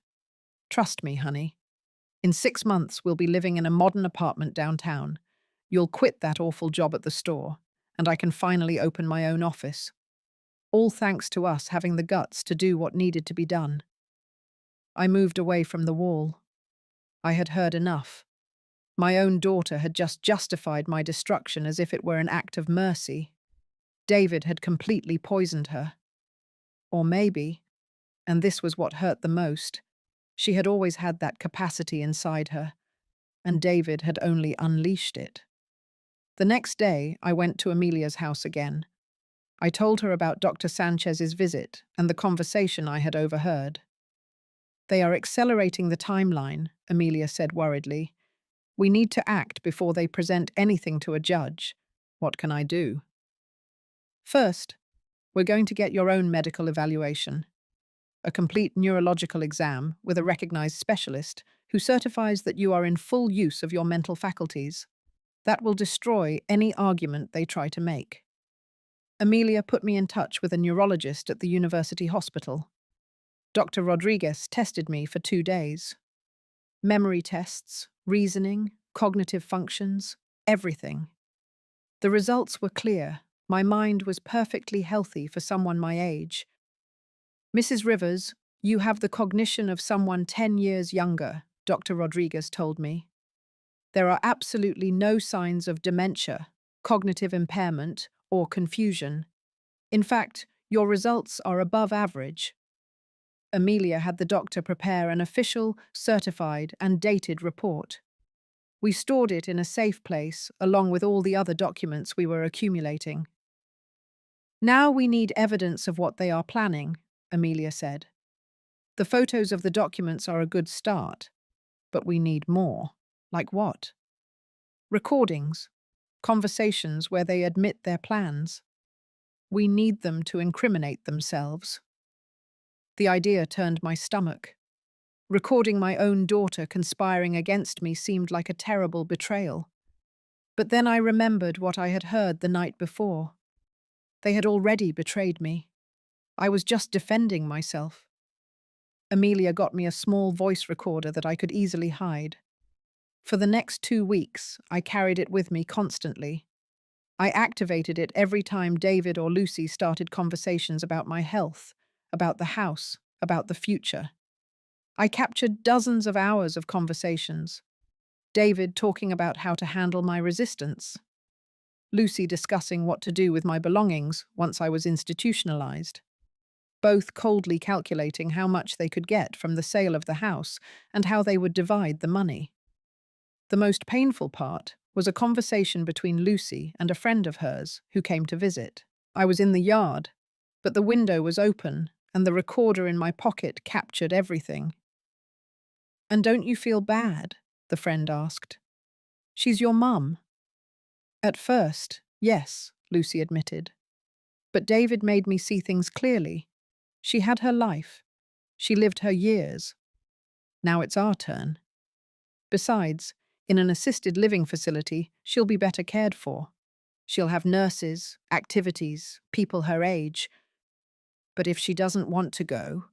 Trust me, honey. In 6 months, we'll be living in a modern apartment downtown. You'll quit that awful job at the store, and I can finally open my own office. All thanks to us having the guts to do what needed to be done. I moved away from the wall. I had heard enough. My own daughter had just justified my destruction as if it were an act of mercy. David had completely poisoned her. Or maybe, and this was what hurt the most, she had always had that capacity inside her, and David had only unleashed it. The next day, I went to Amelia's house again. I told her about Dr. Sanchez's visit and the conversation I had overheard. They are accelerating the timeline, Amelia said worriedly. We need to act before they present anything to a judge. What can I do? First, we're going to get your own medical evaluation. A complete neurological exam with a recognized specialist who certifies that you are in full use of your mental faculties. That will destroy any argument they try to make. Amelia put me in touch with a neurologist at the university hospital. Dr. Rodriguez tested me for 2 days. Memory tests, reasoning, cognitive functions, everything. The results were clear. My mind was perfectly healthy for someone my age. Mrs. Rivers, you have the cognition of someone 10 years younger, Dr. Rodriguez told me. There are absolutely no signs of dementia, cognitive impairment, or confusion. In fact, your results are above average. Amelia had the doctor prepare an official, certified, and dated report. We stored it in a safe place, along with all the other documents we were accumulating. Now we need evidence of what they are planning, Amelia said. The photos of the documents are a good start, but we need more. Like what? Recordings, conversations where they admit their plans. We need them to incriminate themselves. The idea turned my stomach. Recording my own daughter conspiring against me seemed like a terrible betrayal. But then I remembered what I had heard the night before. They had already betrayed me. I was just defending myself. Amelia got me a small voice recorder that I could easily hide. For the next 2 weeks, I carried it with me constantly. I activated it every time David or Lucy started conversations about my health, about the house, about the future. I captured dozens of hours of conversations. David talking about how to handle my resistance. Lucy discussing what to do with my belongings once I was institutionalized. Both coldly calculating how much they could get from the sale of the house and how they would divide the money. The most painful part was a conversation between Lucy and a friend of hers who came to visit. I was in the yard, but the window was open and the recorder in my pocket captured everything. "And don't you feel bad?" the friend asked. "She's your mum." "At first, yes," Lucy admitted. "But David made me see things clearly. She had her life. She lived her years. Now it's our turn. Besides, in an assisted living facility, she'll be better cared for. She'll have nurses, activities, people her age. But if she doesn't want to go,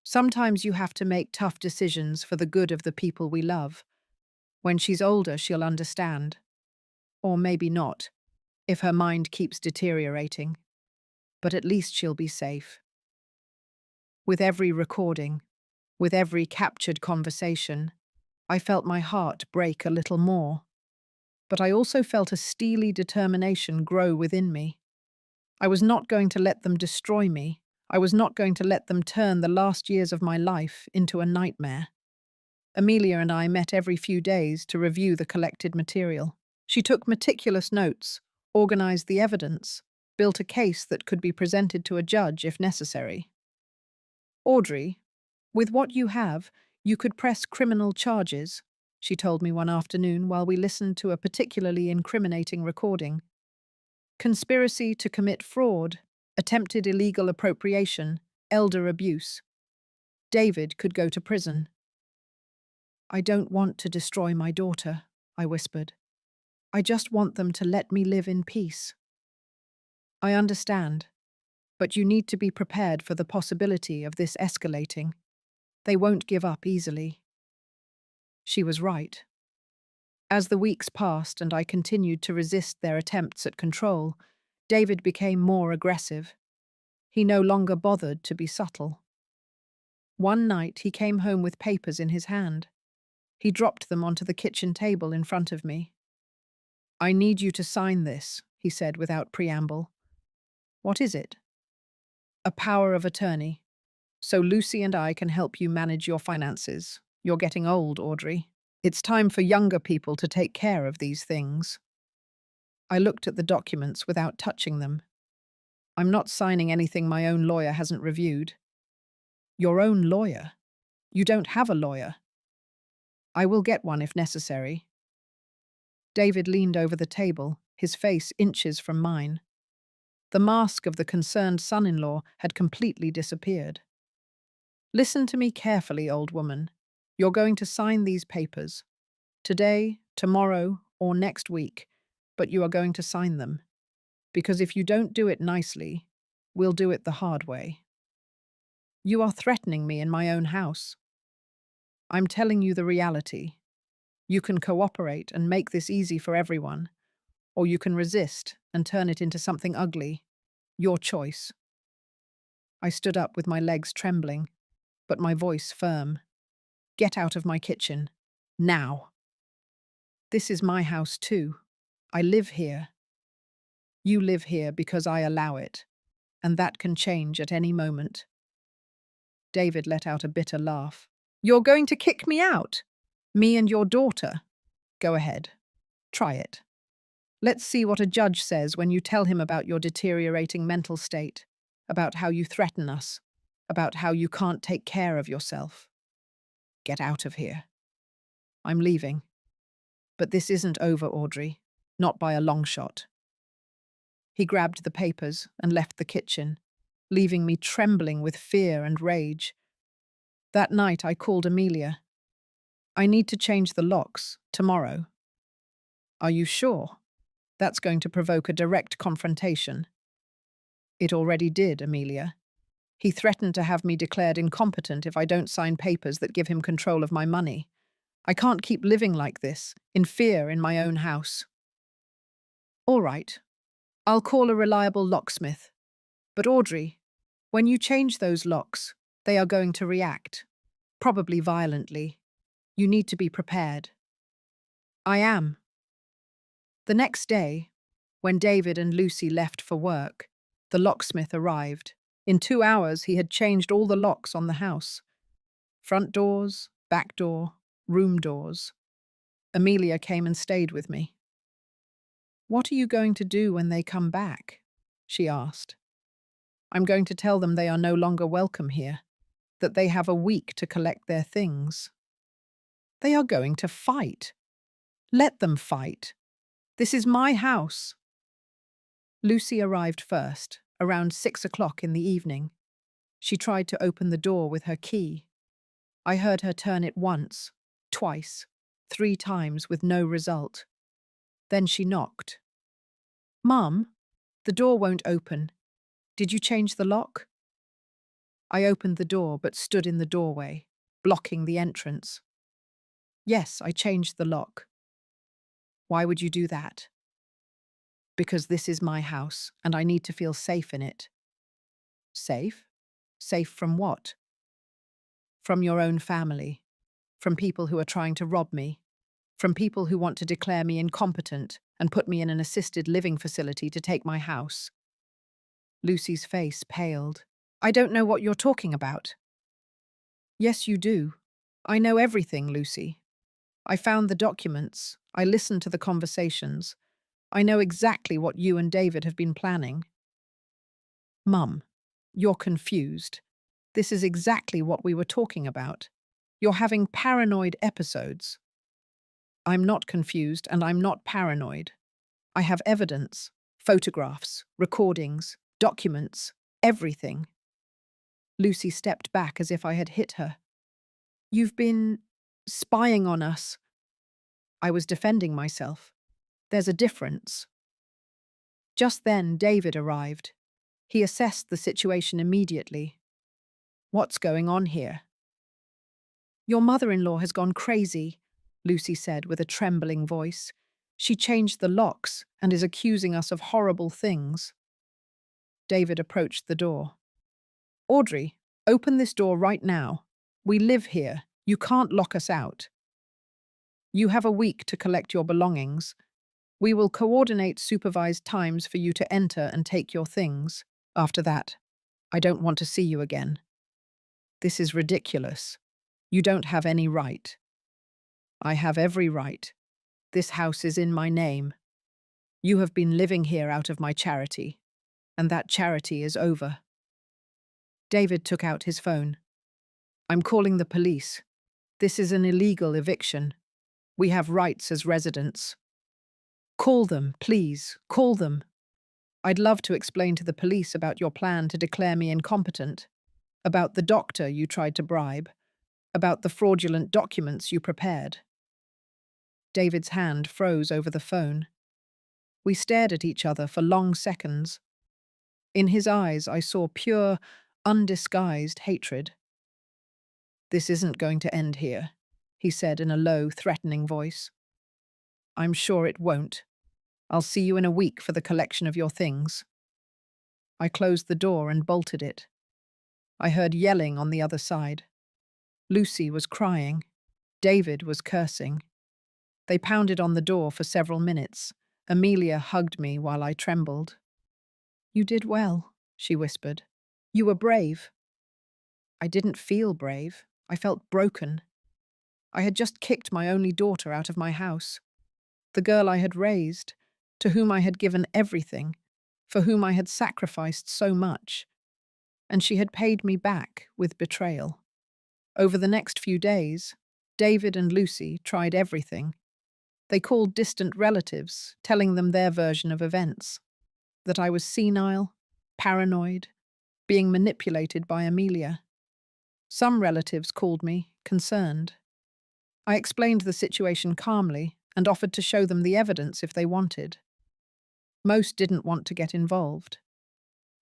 sometimes you have to make tough decisions for the good of the people we love. When she's older, she'll understand. Or maybe not, if her mind keeps deteriorating. But at least she'll be safe." With every recording, with every captured conversation, I felt my heart break a little more. But I also felt a steely determination grow within me. I was not going to let them destroy me. I was not going to let them turn the last years of my life into a nightmare. Amelia and I met every few days to review the collected material. She took meticulous notes, organized the evidence, built a case that could be presented to a judge if necessary. "Audrey, with what you have, you could press criminal charges," she told me one afternoon while we listened to a particularly incriminating recording. "Conspiracy to commit fraud, attempted illegal appropriation, elder abuse. David could go to prison." "I don't want to destroy my daughter," I whispered. "I just want them to let me live in peace." "I understand, but you need to be prepared for the possibility of this escalating. They won't give up easily." She was right. As the weeks passed and I continued to resist their attempts at control, David became more aggressive. He no longer bothered to be subtle. One night he came home with papers in his hand. He dropped them onto the kitchen table in front of me. "I need you to sign this," he said without preamble. "What is it?" "A power of attorney. So Lucy and I can help you manage your finances. You're getting old, Audrey. It's time for younger people to take care of these things." I looked at the documents without touching them. "I'm not signing anything my own lawyer hasn't reviewed." "Your own lawyer? You don't have a lawyer." "I will get one if necessary." David leaned over the table, his face inches from mine. The mask of the concerned son-in-law had completely disappeared. "Listen to me carefully, old woman. You're going to sign these papers. Today, tomorrow, or next week, but you are going to sign them. Because if you don't do it nicely, we'll do it the hard way. You are threatening me in my own house. I'm telling you the reality. You can cooperate and make this easy for everyone, or you can resist and turn it into something ugly. Your choice." I stood up with my legs trembling, but my voice firm. "Get out of my kitchen. Now. This is my house too. I live here. You live here because I allow it, and that can change at any moment." David let out a bitter laugh. "You're going to kick me out? Me and your daughter? Go ahead. Try it. Let's see what a judge says when you tell him about your deteriorating mental state, about how you threaten us, about how you can't take care of yourself. Get out of here." "I'm leaving. But this isn't over, Audrey. Not by a long shot." He grabbed the papers and left the kitchen, leaving me trembling with fear and rage. That night I called Amelia. "I need to change the locks, tomorrow." "Are you sure? That's going to provoke a direct confrontation." "It already did, Amelia. He threatened to have me declared incompetent if I don't sign papers that give him control of my money. I can't keep living like this, in fear in my own house." "All right. I'll call a reliable locksmith. But Audrey, when you change those locks, they are going to react, probably violently. You need to be prepared." "I am." The next day, when David and Lucy left for work, the locksmith arrived. In 2 hours, he had changed all the locks on the house. Front doors, back door, room doors. Amelia came and stayed with me. "What are you going to do when they come back?" she asked. "I'm going to tell them they are no longer welcome here, that they have a week to collect their things." "They are going to fight. Let them fight. This is my house." Lucy arrived first, around 6 o'clock in the evening. She tried to open the door with her key. I heard her turn it once, twice, 3 times with no result. Then she knocked. "Mum, the door won't open. Did you change the lock?" I opened the door but stood in the doorway, blocking the entrance. "Yes, I changed the lock." "Why would you do that?" "Because this is my house, and I need to feel safe in it." "Safe? Safe from what?" "From your own family. From people who are trying to rob me. From people who want to declare me incompetent and put me in an assisted living facility to take my house." Lucy's face paled. "I don't know what you're talking about." "Yes, you do. I know everything, Lucy. I found the documents. I listened to the conversations. I know exactly what you and David have been planning." "Mum, you're confused. This is exactly what we were talking about. You're having paranoid episodes." "I'm not confused and I'm not paranoid. I have evidence, photographs, recordings, documents, everything." Lucy stepped back as if I had hit her. "You've been spying on us." I was defending myself. There's a difference. Just then, David arrived. He assessed the situation immediately. "What's going on here?" "Your mother-in-law has gone crazy," Lucy said with a trembling voice. She changed the locks and is accusing us of horrible things. David approached the door. Audrey, open this door right now. We live here. You can't lock us out. You have a week to collect your belongings. We will coordinate supervised times for you to enter and take your things. After that, I don't want to see you again. This is ridiculous. You don't have any right. I have every right. This house is in my name. You have been living here out of my charity, and that charity is over. David took out his phone. I'm calling the police. This is an illegal eviction. We have rights as residents. Call them, please, call them. I'd love to explain to the police about your plan to declare me incompetent, about the doctor you tried to bribe, about the fraudulent documents you prepared. David's hand froze over the phone. We stared at each other for long seconds. In his eyes, I saw pure, undisguised hatred. This isn't going to end here, he said in a low, threatening voice. I'm sure it won't. I'll see you in a week for the collection of your things. I closed the door and bolted it. I heard yelling on the other side. Lucy was crying. David was cursing. They pounded on the door for several minutes. Amelia hugged me while I trembled. You did well, she whispered. You were brave. I didn't feel brave. I felt broken. I had just kicked my only daughter out of my house. The girl I had raised, to whom I had given everything, for whom I had sacrificed so much. And she had paid me back with betrayal. Over the next few days, David and Lucy tried everything. They called distant relatives, telling them their version of events. That I was senile, paranoid, being manipulated by Amelia. Some relatives called me, concerned. I explained the situation calmly and offered to show them the evidence if they wanted. Most didn't want to get involved.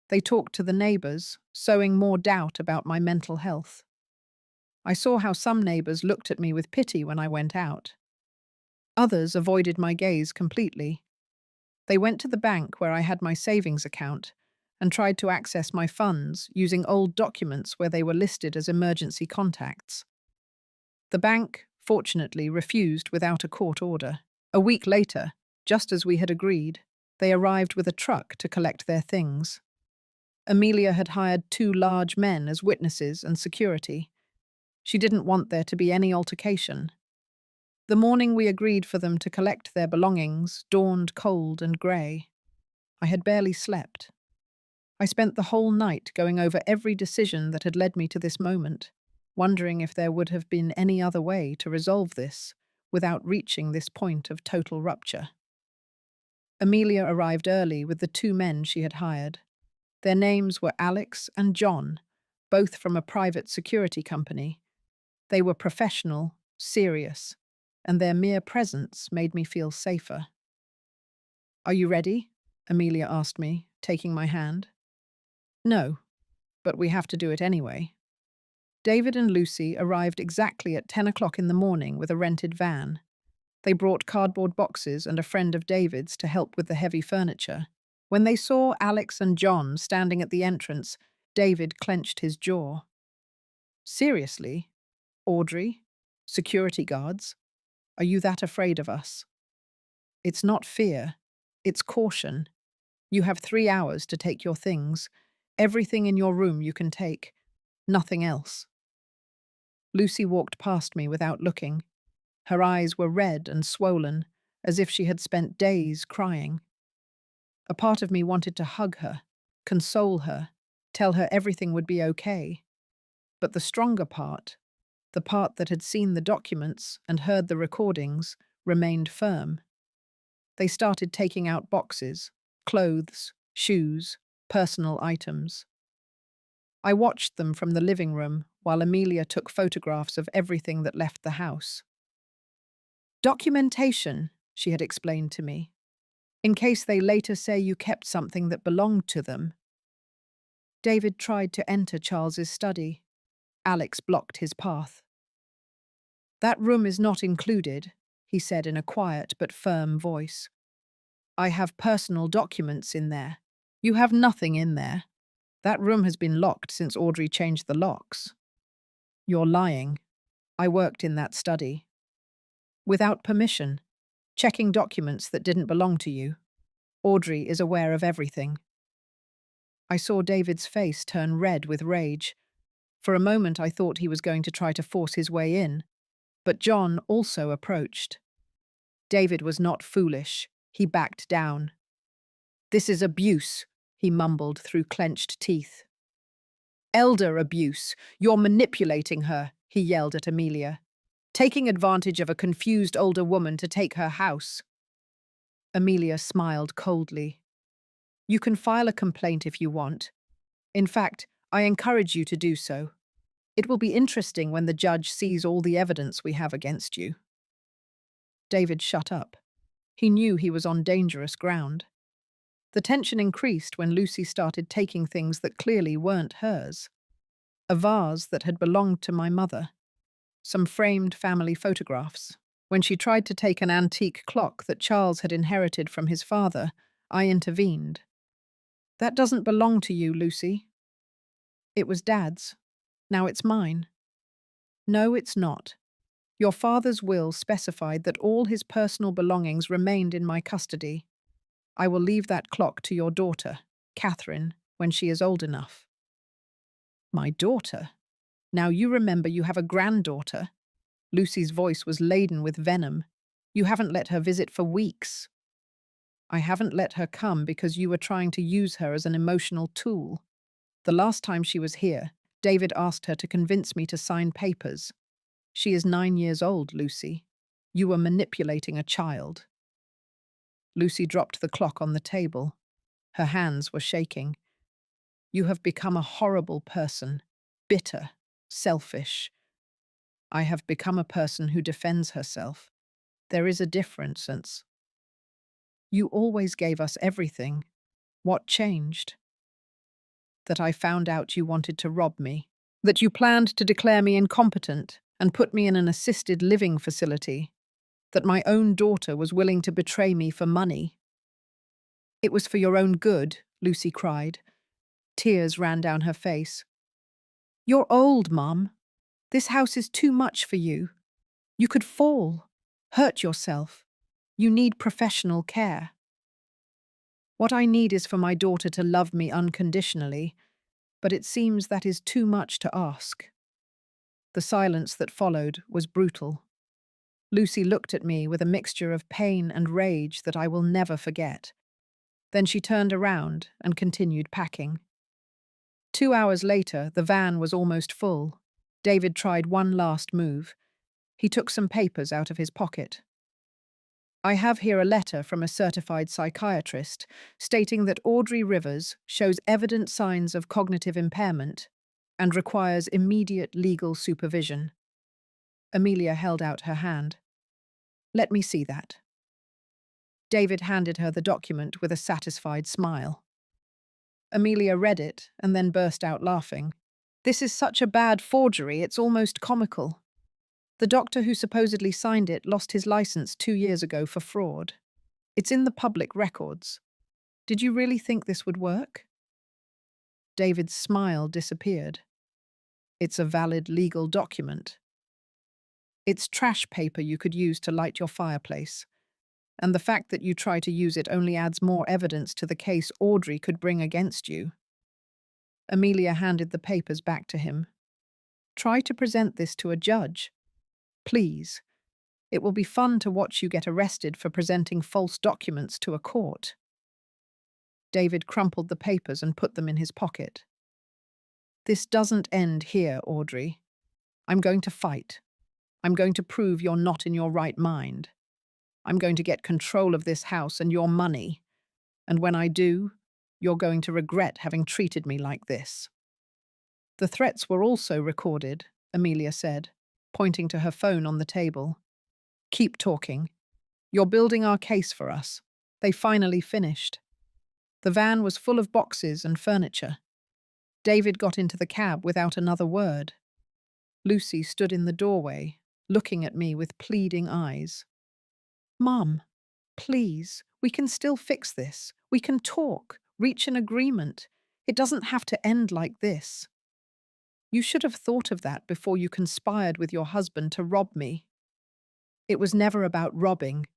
They talked to the neighbors, sowing more doubt about my mental health. I saw how some neighbors looked at me with pity when I went out. Others avoided my gaze completely. They went to the bank where I had my savings account and tried to access my funds using old documents where they were listed as emergency contacts. The bank, fortunately, refused without a court order. A week later, just as we had agreed, they arrived with a truck to collect their things. Amelia had hired 2 large men as witnesses and security. She didn't want there to be any altercation. The morning we agreed for them to collect their belongings dawned cold and grey. I had barely slept. I spent the whole night going over every decision that had led me to this moment, wondering if there would have been any other way to resolve this without reaching this point of total rupture. Amelia arrived early with the 2 men she had hired. Their names were Alex and John, both from a private security company. They were professional, serious, and their mere presence made me feel safer. Are you ready? Amelia asked me, taking my hand. No, but we have to do it anyway. David and Lucy arrived exactly at 10 o'clock in the morning with a rented van. They brought cardboard boxes and a friend of David's to help with the heavy furniture. When they saw Alex and John standing at the entrance, David clenched his jaw. Seriously? Audrey? Security guards? Are you that afraid of us? It's not fear. It's caution. You have 3 hours to take your things. Everything in your room you can take. Nothing else. Lucy walked past me without looking. Her eyes were red and swollen, as if she had spent days crying. A part of me wanted to hug her, console her, tell her everything would be okay. But the stronger part, the part that had seen the documents and heard the recordings, remained firm. They started taking out boxes, clothes, shoes, personal items. I watched them from the living room while Amelia took photographs of everything that left the house. Documentation, she had explained to me, in case they later say you kept something that belonged to them. David tried to enter Charles's study. Alex blocked his path. That room is not included, he said in a quiet but firm voice. I have personal documents in there. You have nothing in there. That room has been locked since Audrey changed the locks. You're lying. I worked in that study. Without permission, checking documents that didn't belong to you. Audrey is aware of everything. I saw David's face turn red with rage. For a moment I thought he was going to try to force his way in, but John also approached. David was not foolish. He backed down. This is abuse, he mumbled through clenched teeth. Elder abuse. You're manipulating her, he yelled at Amelia. Taking advantage of a confused older woman to take her house. Amelia smiled coldly. You can file a complaint if you want. In fact, I encourage you to do so. It will be interesting when the judge sees all the evidence we have against you. David shut up. He knew he was on dangerous ground. The tension increased when Lucy started taking things that clearly weren't hers. A vase that had belonged to my mother. Some framed family photographs. When she tried to take an antique clock that Charles had inherited from his father, I intervened. That doesn't belong to you, Lucy. It was Dad's. Now it's mine. No, it's not. Your father's will specified that all his personal belongings remained in my custody. I will leave that clock to your daughter, Catherine, when she is old enough. My daughter? Now you remember you have a granddaughter. Lucy's voice was laden with venom. You haven't let her visit for weeks. I haven't let her come because you were trying to use her as an emotional tool. The last time she was here, David asked her to convince me to sign papers. She is 9 years old, Lucy. You were manipulating a child. Lucy dropped the clock on the table. Her hands were shaking. You have become a horrible person, bitter, selfish. I have become a person who defends herself. There is a difference. You always gave us everything. What changed? That I found out you wanted to rob me. That you planned to declare me incompetent and put me in an assisted living facility. That my own daughter was willing to betray me for money. It was for your own good, Lucy cried. Tears ran down her face. You're old, Mum. This house is too much for you. You could fall, hurt yourself. You need professional care. What I need is for my daughter to love me unconditionally, but it seems that is too much to ask. The silence that followed was brutal. Lucy looked at me with a mixture of pain and rage that I will never forget. Then she turned around and continued packing. 2 hours later, the van was almost full. David tried one last move. He took some papers out of his pocket. I have here a letter from a certified psychiatrist stating that Audrey Rivers shows evident signs of cognitive impairment and requires immediate legal supervision. Amelia held out her hand. Let me see that. David handed her the document with a satisfied smile. Amelia read it and then burst out laughing. This is such a bad forgery, it's almost comical. The doctor who supposedly signed it lost his license 2 years ago for fraud. It's in the public records. Did you really think this would work? David's smile disappeared. It's a valid legal document. It's trash paper you could use to light your fireplace. And the fact that you try to use it only adds more evidence to the case Audrey could bring against you. Amelia handed the papers back to him. Try to present this to a judge. Please. It will be fun to watch you get arrested for presenting false documents to a court. David crumpled the papers and put them in his pocket. This doesn't end here, Audrey. I'm going to fight. I'm going to prove you're not in your right mind. I'm going to get control of this house and your money. And when I do, you're going to regret having treated me like this. The threats were also recorded, Amelia said, pointing to her phone on the table. Keep talking. You're building our case for us. They finally finished. The van was full of boxes and furniture. David got into the cab without another word. Lucy stood in the doorway, looking at me with pleading eyes. Mom, please, we can still fix this. We can talk, reach an agreement. It doesn't have to end like this. You should have thought of that before you conspired with your husband to rob me. It was never about robbing.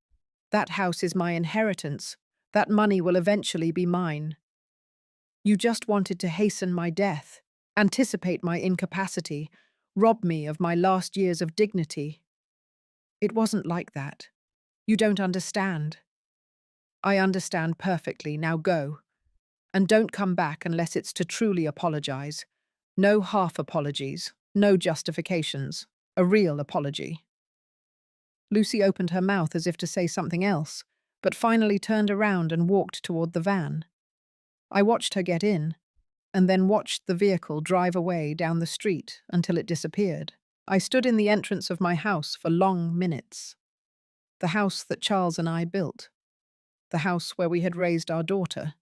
That house is my inheritance. That money will eventually be mine. You just wanted to hasten my death, anticipate my incapacity, rob me of my last years of dignity. It wasn't like that. You don't understand. I understand perfectly. Now go. And don't come back unless it's to truly apologize. No half apologies, no justifications. A real apology. Lucy opened her mouth as if to say something else, but finally turned around and walked toward the van. I watched her get in, and then watched the vehicle drive away down the street until it disappeared. I stood in the entrance of my house for long minutes. The house that Charles and I built. The house where we had raised our daughter.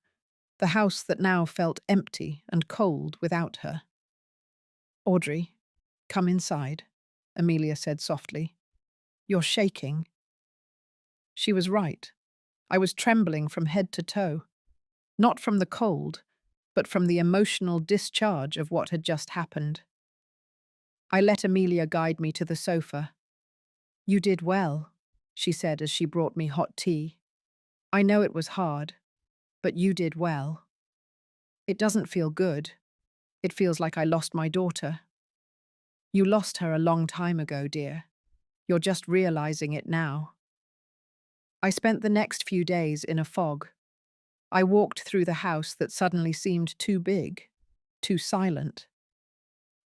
The house that now felt empty and cold without her. Audrey, come inside, Amelia said softly. You're shaking. She was right. I was trembling from head to toe. Not from the cold, but from the emotional discharge of what had just happened. I let Amelia guide me to the sofa. You did well, she said as she brought me hot tea. I know it was hard, but you did well. It doesn't feel good. It feels like I lost my daughter. You lost her a long time ago, dear. You're just realizing it now. I spent the next few days in a fog. I walked through the house that suddenly seemed too big, too silent.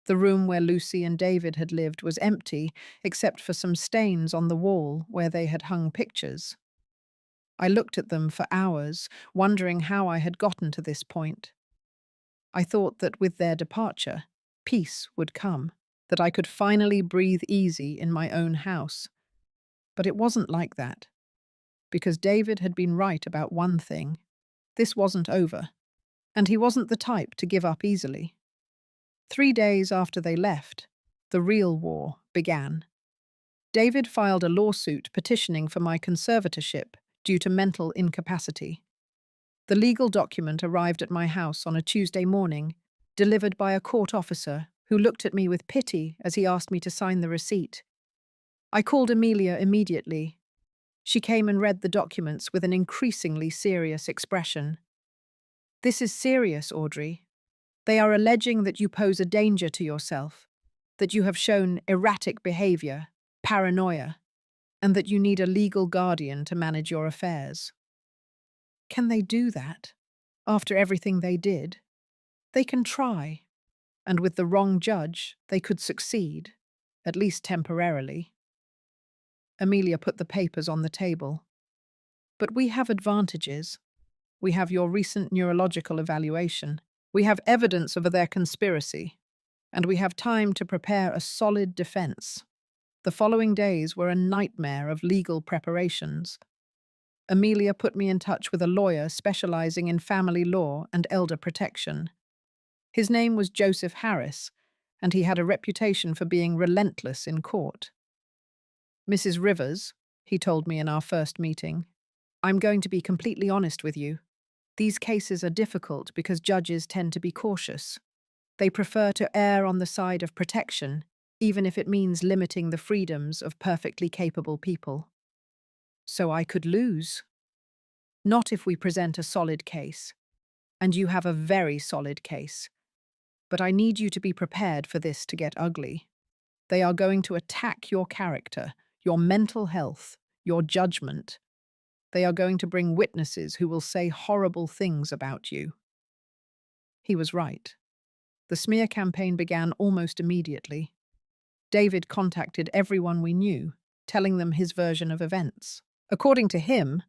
The room where Lucy and David had lived was empty, except for some stains on the wall where they had hung pictures. I looked at them for hours, wondering how I had gotten to this point. I thought that with their departure, peace would come, that I could finally breathe easy in my own house. But it wasn't like that. Because David had been right about one thing. This wasn't over, and he wasn't the type to give up easily. 3 days after they left, the real war began. David filed a lawsuit petitioning for my conservatorship due to mental incapacity. The legal document arrived at my house on a Tuesday morning, delivered by a court officer who looked at me with pity as he asked me to sign the receipt. I called Amelia immediately. She came and read the documents with an increasingly serious expression. This is serious, Audrey. They are alleging that you pose a danger to yourself, that you have shown erratic behavior, paranoia, and that you need a legal guardian to manage your affairs. Can they do that? After everything they did? They can try, and with the wrong judge, they could succeed, at least temporarily. Amelia put the papers on the table. But we have advantages. We have your recent neurological evaluation. We have evidence of their conspiracy. And we have time to prepare a solid defense. The following days were a nightmare of legal preparations. Amelia put me in touch with a lawyer specializing in family law and elder protection. His name was Joseph Harris, and he had a reputation for being relentless in court. Mrs. Rivers, he told me in our first meeting, I'm going to be completely honest with you. These cases are difficult because judges tend to be cautious. They prefer to err on the side of protection, even if it means limiting the freedoms of perfectly capable people. So I could lose. Not if we present a solid case. And you have a very solid case. But I need you to be prepared for this to get ugly. They are going to attack your character, your mental health, your judgment. They are going to bring witnesses who will say horrible things about you. He was right. The smear campaign began almost immediately. David contacted everyone we knew, telling them his version of events. According to him,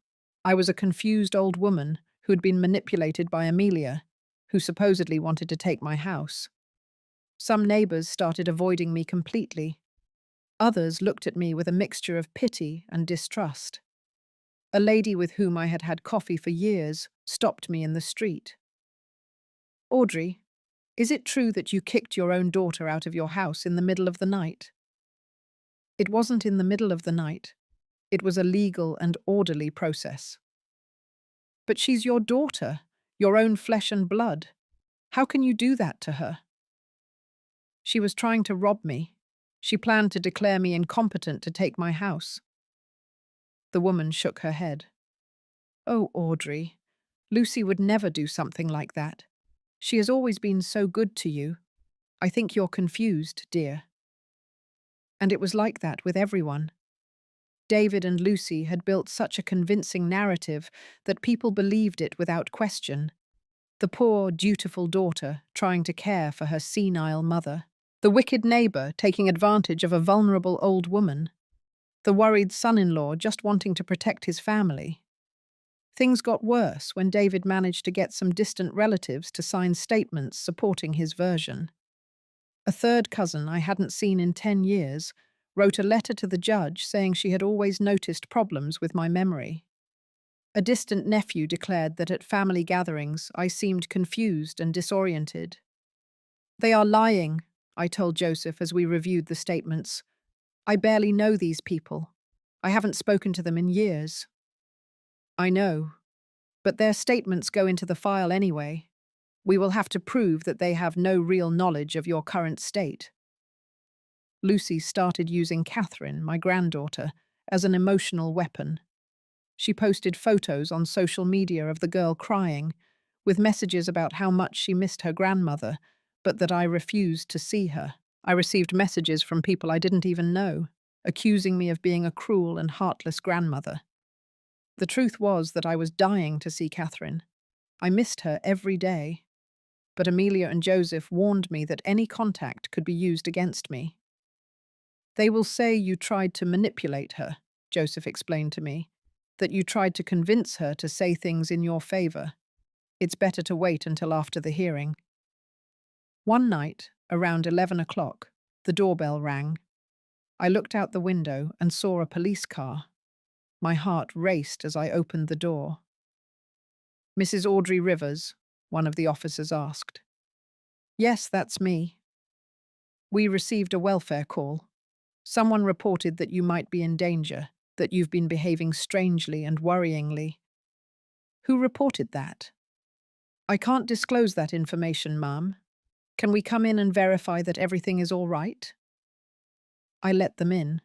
I was a confused old woman who had been manipulated by Amelia, who supposedly wanted to take my house. Some neighbors started avoiding me completely. Others looked at me with a mixture of pity and distrust. A lady with whom I had had coffee for years stopped me in the street. Audrey, is it true that you kicked your own daughter out of your house in the middle of the night? It wasn't in the middle of the night. It was a legal and orderly process. But she's your daughter, your own flesh and blood. How can you do that to her? She was trying to rob me. She planned to declare me incompetent to take my house. The woman shook her head. Oh, Audrey, Lucy would never do something like that. She has always been so good to you. I think you're confused, dear. And it was like that with everyone. David and Lucy had built such a convincing narrative that people believed it without question. The poor, dutiful daughter trying to care for her senile mother. The wicked neighbour taking advantage of a vulnerable old woman. The worried son-in-law just wanting to protect his family. Things got worse when David managed to get some distant relatives to sign statements supporting his version. A third cousin I hadn't seen in 10 years wrote a letter to the judge saying she had always noticed problems with my memory. A distant nephew declared that at family gatherings I seemed confused and disoriented. They are lying, I told Joseph as we reviewed the statements. I barely know these people. I haven't spoken to them in years. I know, but their statements go into the file anyway. We will have to prove that they have no real knowledge of your current state. Lucy started using Catherine, my granddaughter, as an emotional weapon. She posted photos on social media of the girl crying, with messages about how much she missed her grandmother, but that I refused to see her. I received messages from people I didn't even know, accusing me of being a cruel and heartless grandmother. The truth was that I was dying to see Catherine. I missed her every day. But Amelia and Joseph warned me that any contact could be used against me. They will say you tried to manipulate her, Joseph explained to me, that you tried to convince her to say things in your favor. It's better to wait until after the hearing. One night, around 11 o'clock, the doorbell rang. I looked out the window and saw a police car. My heart raced as I opened the door. Mrs. Audrey Rivers, one of the officers asked. Yes, that's me. We received a welfare call. Someone reported that you might be in danger, that you've been behaving strangely and worryingly. Who reported that? I can't disclose that information, ma'am. Can we come in and verify that everything is all right? I let them in.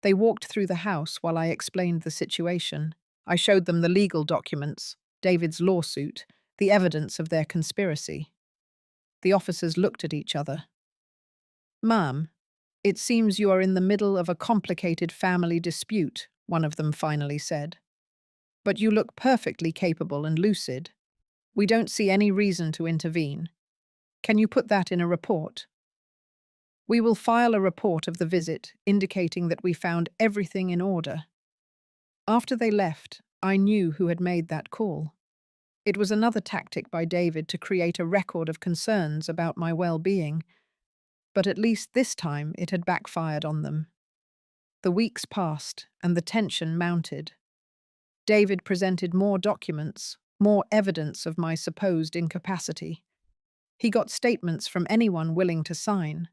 They walked through the house while I explained the situation. I showed them the legal documents, David's lawsuit, the evidence of their conspiracy. The officers looked at each other. Ma'am, it seems you are in the middle of a complicated family dispute, one of them finally said. But you look perfectly capable and lucid. We don't see any reason to intervene. Can you put that in a report? We will file a report of the visit indicating that we found everything in order. After they left, I knew who had made that call. It was another tactic by David to create a record of concerns about my well-being, but at least this time it had backfired on them. The weeks passed, and the tension mounted. David presented more documents, more evidence of my supposed incapacity. He got statements from anyone willing to sign.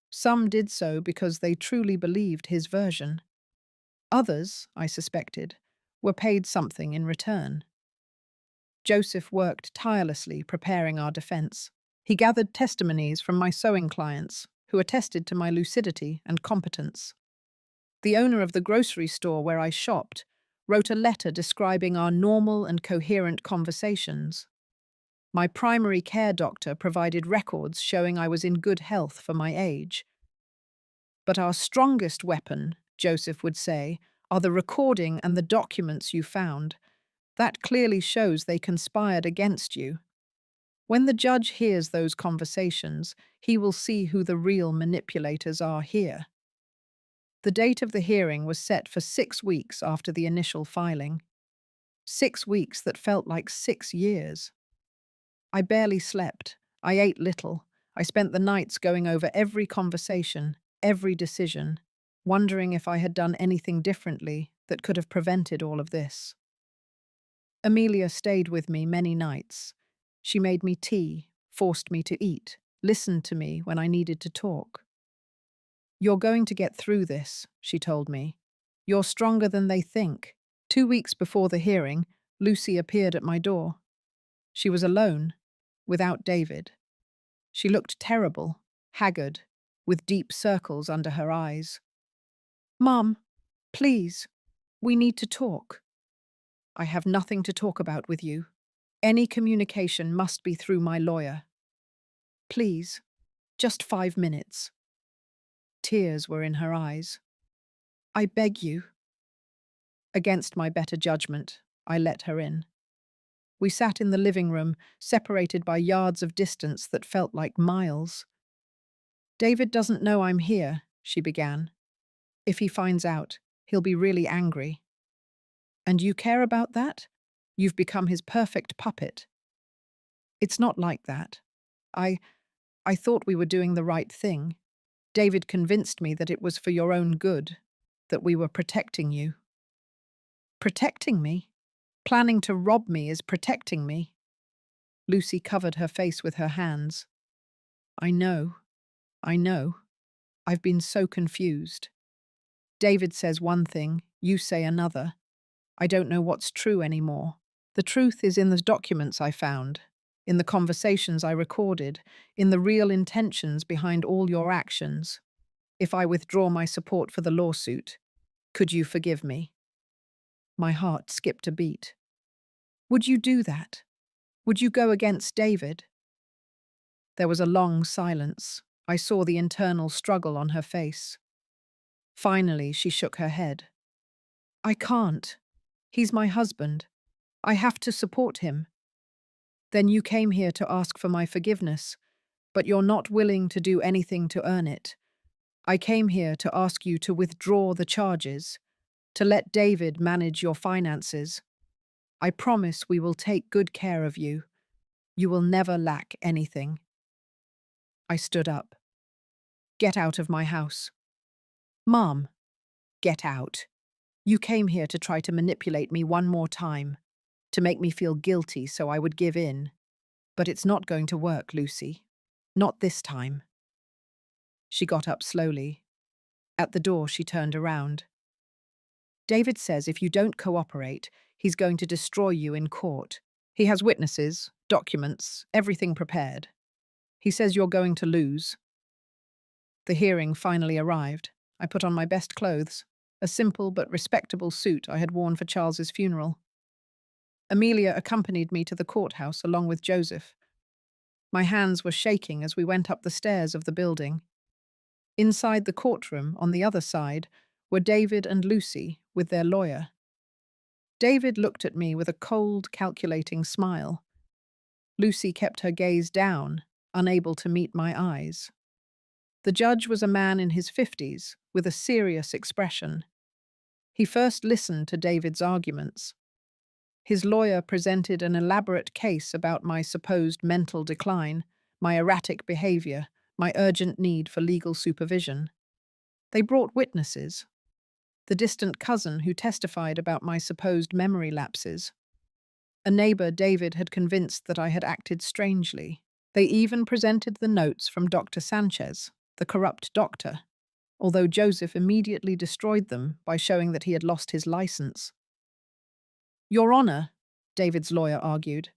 Some did so because they truly believed his version. Others, I suspected, were paid something in return. Joseph worked tirelessly preparing our defense. He gathered testimonies from my sewing clients, who attested to my lucidity and competence. The owner of the grocery store where I shopped wrote a letter describing our normal and coherent conversations. My primary care doctor provided records showing I was in good health for my age. But our strongest weapon, Joseph would say, are the recording and the documents you found. That clearly shows they conspired against you. When the judge hears those conversations, he will see who the real manipulators are here. The date of the hearing was set for 6 weeks after the initial filing. 6 weeks that felt like 6 years. I barely slept. I ate little. I spent the nights going over every conversation, every decision, wondering if I had done anything differently that could have prevented all of this. Amelia stayed with me many nights. She made me tea, forced me to eat, listened to me when I needed to talk. You're going to get through this, she told me. You're stronger than they think. 2 weeks before the hearing, Lucy appeared at my door. She was alone, without David. She looked terrible, haggard, with deep circles under her eyes. "Mum, please, we need to talk." "I have nothing to talk about with you. Any communication must be through my lawyer. Please, just 5 minutes." Tears were in her eyes. "I beg you." Against my better judgment, I let her in. We sat in the living room, separated by yards of distance that felt like miles. "David doesn't know I'm here," she began. "If he finds out, he'll be really angry." "And you care about that? You've become his perfect puppet." "It's not like that. I I thought we were doing the right thing. David convinced me that it was for your own good, that we were protecting you." "Protecting me? Planning to rob me is protecting me." Lucy covered her face with her hands. I know. I've been so confused. David says one thing, you say another. I don't know what's true anymore. The truth is in the documents I found, in the conversations I recorded, in the real intentions behind all your actions. If I withdraw my support for the lawsuit, could you forgive me?" My heart skipped a beat. "Would you do that? Would you go against David?" There was a long silence. I saw the internal struggle on her face. Finally, she shook her head. "I can't. He's my husband. I have to support him." "Then you came here to ask for my forgiveness, but you're not willing to do anything to earn it. I came here to ask you to withdraw the charges, to let David manage your finances. I promise we will take good care of you. You will never lack anything." I stood up. "Get out of my house." "Mom, get out. You came here to try to manipulate me one more time, to make me feel guilty so I would give in. But it's not going to work, Lucy. Not this time." She got up slowly. At the door, she turned around. "David says if you don't cooperate, he's going to destroy you in court. He has witnesses, documents, everything prepared. He says you're going to lose." The hearing finally arrived. I put on my best clothes, a simple but respectable suit I had worn for Charles's funeral. Amelia accompanied me to the courthouse along with Joseph. My hands were shaking as we went up the stairs of the building. Inside the courtroom, on the other side, were David and Lucy with their lawyer. David looked at me with a cold, calculating smile. Lucy kept her gaze down, unable to meet my eyes. The judge was a man in his 50s, with a serious expression. He first listened to David's arguments. His lawyer presented an elaborate case about my supposed mental decline, my erratic behavior, my urgent need for legal supervision. They brought witnesses. The distant cousin who testified about my supposed memory lapses. A neighbor David had convinced that I had acted strangely. They even presented the notes from Dr. Sanchez, the corrupt doctor, although Joseph immediately destroyed them by showing that he had lost his license. "Your Honor," David's lawyer argued,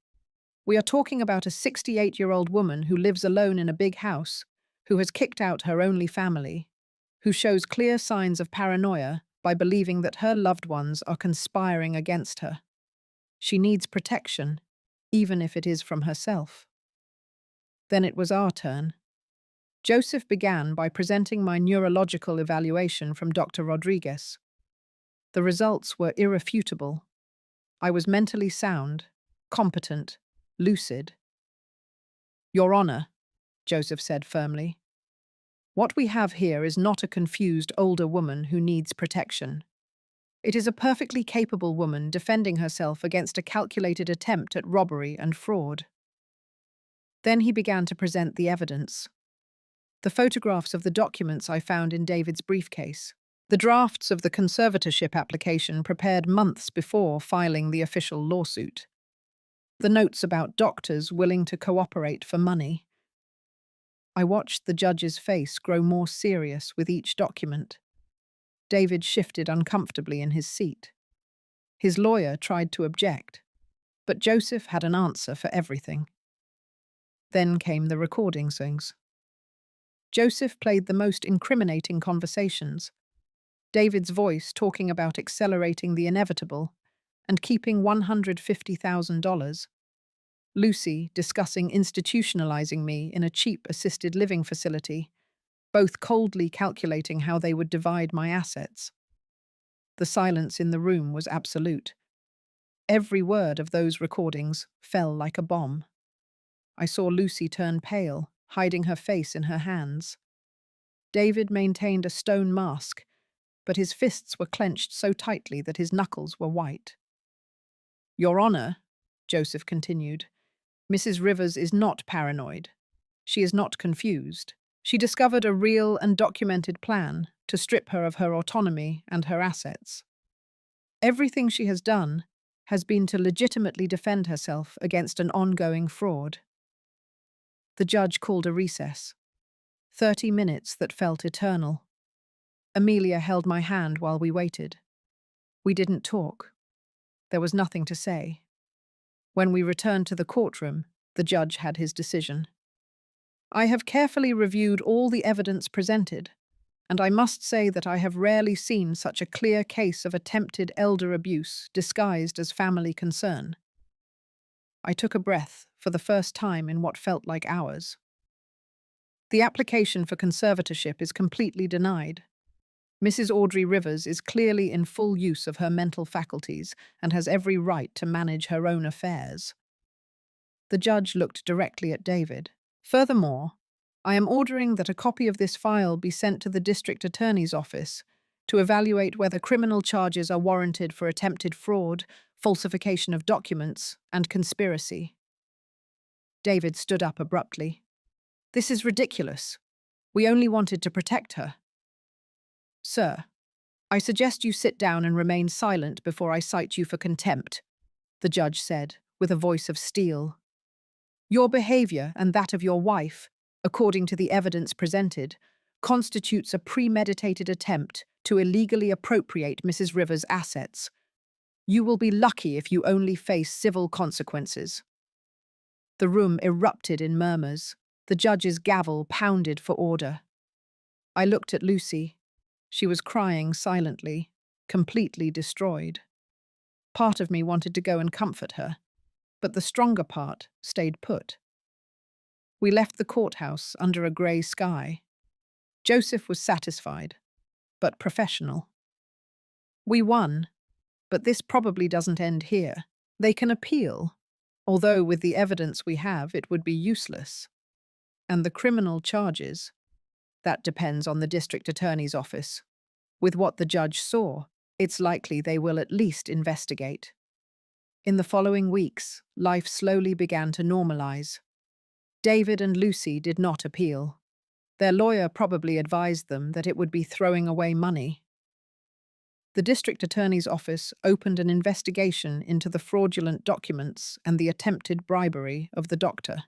"we are talking about a 68-year-old woman who lives alone in a big house, who has kicked out her only family, who shows clear signs of paranoia by believing that her loved ones are conspiring against her. She needs protection, even if it is from herself." Then it was our turn. Joseph began by presenting my neurological evaluation from Dr. Rodriguez. The results were irrefutable. I was mentally sound, competent, lucid. "Your Honor," Joseph said firmly, "what we have here is not a confused older woman who needs protection. It is a perfectly capable woman defending herself against a calculated attempt at robbery and fraud." Then he began to present the evidence. The photographs of the documents I found in David's briefcase. The drafts of the conservatorship application prepared months before filing the official lawsuit. The notes about doctors willing to cooperate for money. I watched the judge's face grow more serious with each document. David shifted uncomfortably in his seat. His lawyer tried to object, but Joseph had an answer for everything. Then came the recording things. Joseph played the most incriminating conversations. David's voice talking about accelerating the inevitable and keeping $150,000. Lucy discussing institutionalizing me in a cheap assisted living facility, both coldly calculating how they would divide my assets. The silence in the room was absolute. Every word of those recordings fell like a bomb. I saw Lucy turn pale, hiding her face in her hands. David maintained a stone mask, but his fists were clenched so tightly that his knuckles were white. "Your Honor," Joseph continued, "Mrs. Rivers is not paranoid. She is not confused. She discovered a real and documented plan to strip her of her autonomy and her assets. Everything she has done has been to legitimately defend herself against an ongoing fraud." The judge called a recess. 30 minutes that felt eternal. Amelia held my hand while we waited. We didn't talk. There was nothing to say. When we returned to the courtroom, the judge had his decision. "I have carefully reviewed all the evidence presented, and I must say that I have rarely seen such a clear case of attempted elder abuse disguised as family concern." I took a breath for the first time in what felt like hours. "The application for conservatorship is completely denied. Mrs. Audrey Rivers is clearly in full use of her mental faculties and has every right to manage her own affairs." The judge looked directly at David. "Furthermore, I am ordering that a copy of this file be sent to the district attorney's office to evaluate whether criminal charges are warranted for attempted fraud, falsification of documents, and conspiracy." David stood up abruptly. "This is ridiculous. We only wanted to protect her." "Sir, I suggest you sit down and remain silent before I cite you for contempt," the judge said, with a voice of steel. "Your behavior and that of your wife, according to the evidence presented, constitutes a premeditated attempt to illegally appropriate Mrs. Rivers' assets. You will be lucky if you only face civil consequences." The room erupted in murmurs. The judge's gavel pounded for order. I looked at Lucy. She was crying silently, completely destroyed. Part of me wanted to go and comfort her, but the stronger part stayed put. We left the courthouse under a grey sky. Joseph was satisfied, but professional. We won, but this probably doesn't end here. They can appeal, although with the evidence we have, it would be useless. And the criminal charges, that depends on the district attorney's office. With what the judge saw, it's likely they will at least investigate. In the following weeks, life slowly began to normalize. David and Lucy did not appeal. Their lawyer probably advised them that it would be throwing away money. The district attorney's office opened an investigation into the fraudulent documents and the attempted bribery of the doctor.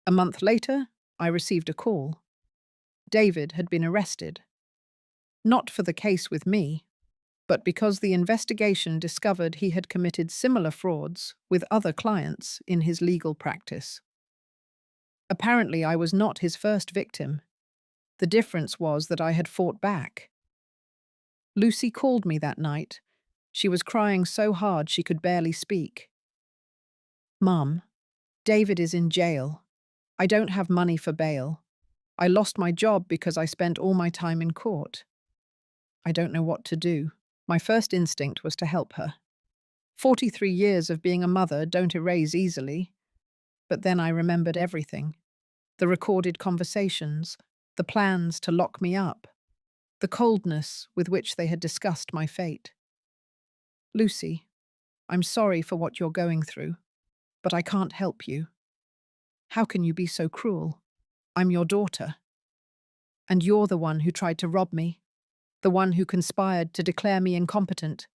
A month later, I received a call. David had been arrested. Not for the case with me, but because the investigation discovered he had committed similar frauds with other clients in his legal practice. Apparently, I was not his first victim. The difference was that I had fought back. Lucy called me that night. She was crying so hard she could barely speak. "Mum, David is in jail. I don't have money for bail. I lost my job because I spent all my time in court. I don't know what to do." My first instinct was to help her. 43 years of being a mother don't erase easily. But then I remembered everything. The recorded conversations, the plans to lock me up, the coldness with which they had discussed my fate. "Lucy, I'm sorry for what you're going through, but I can't help you. How can you be so cruel? I'm your daughter. And you're the one who tried to rob me, the one who conspired to declare me incompetent,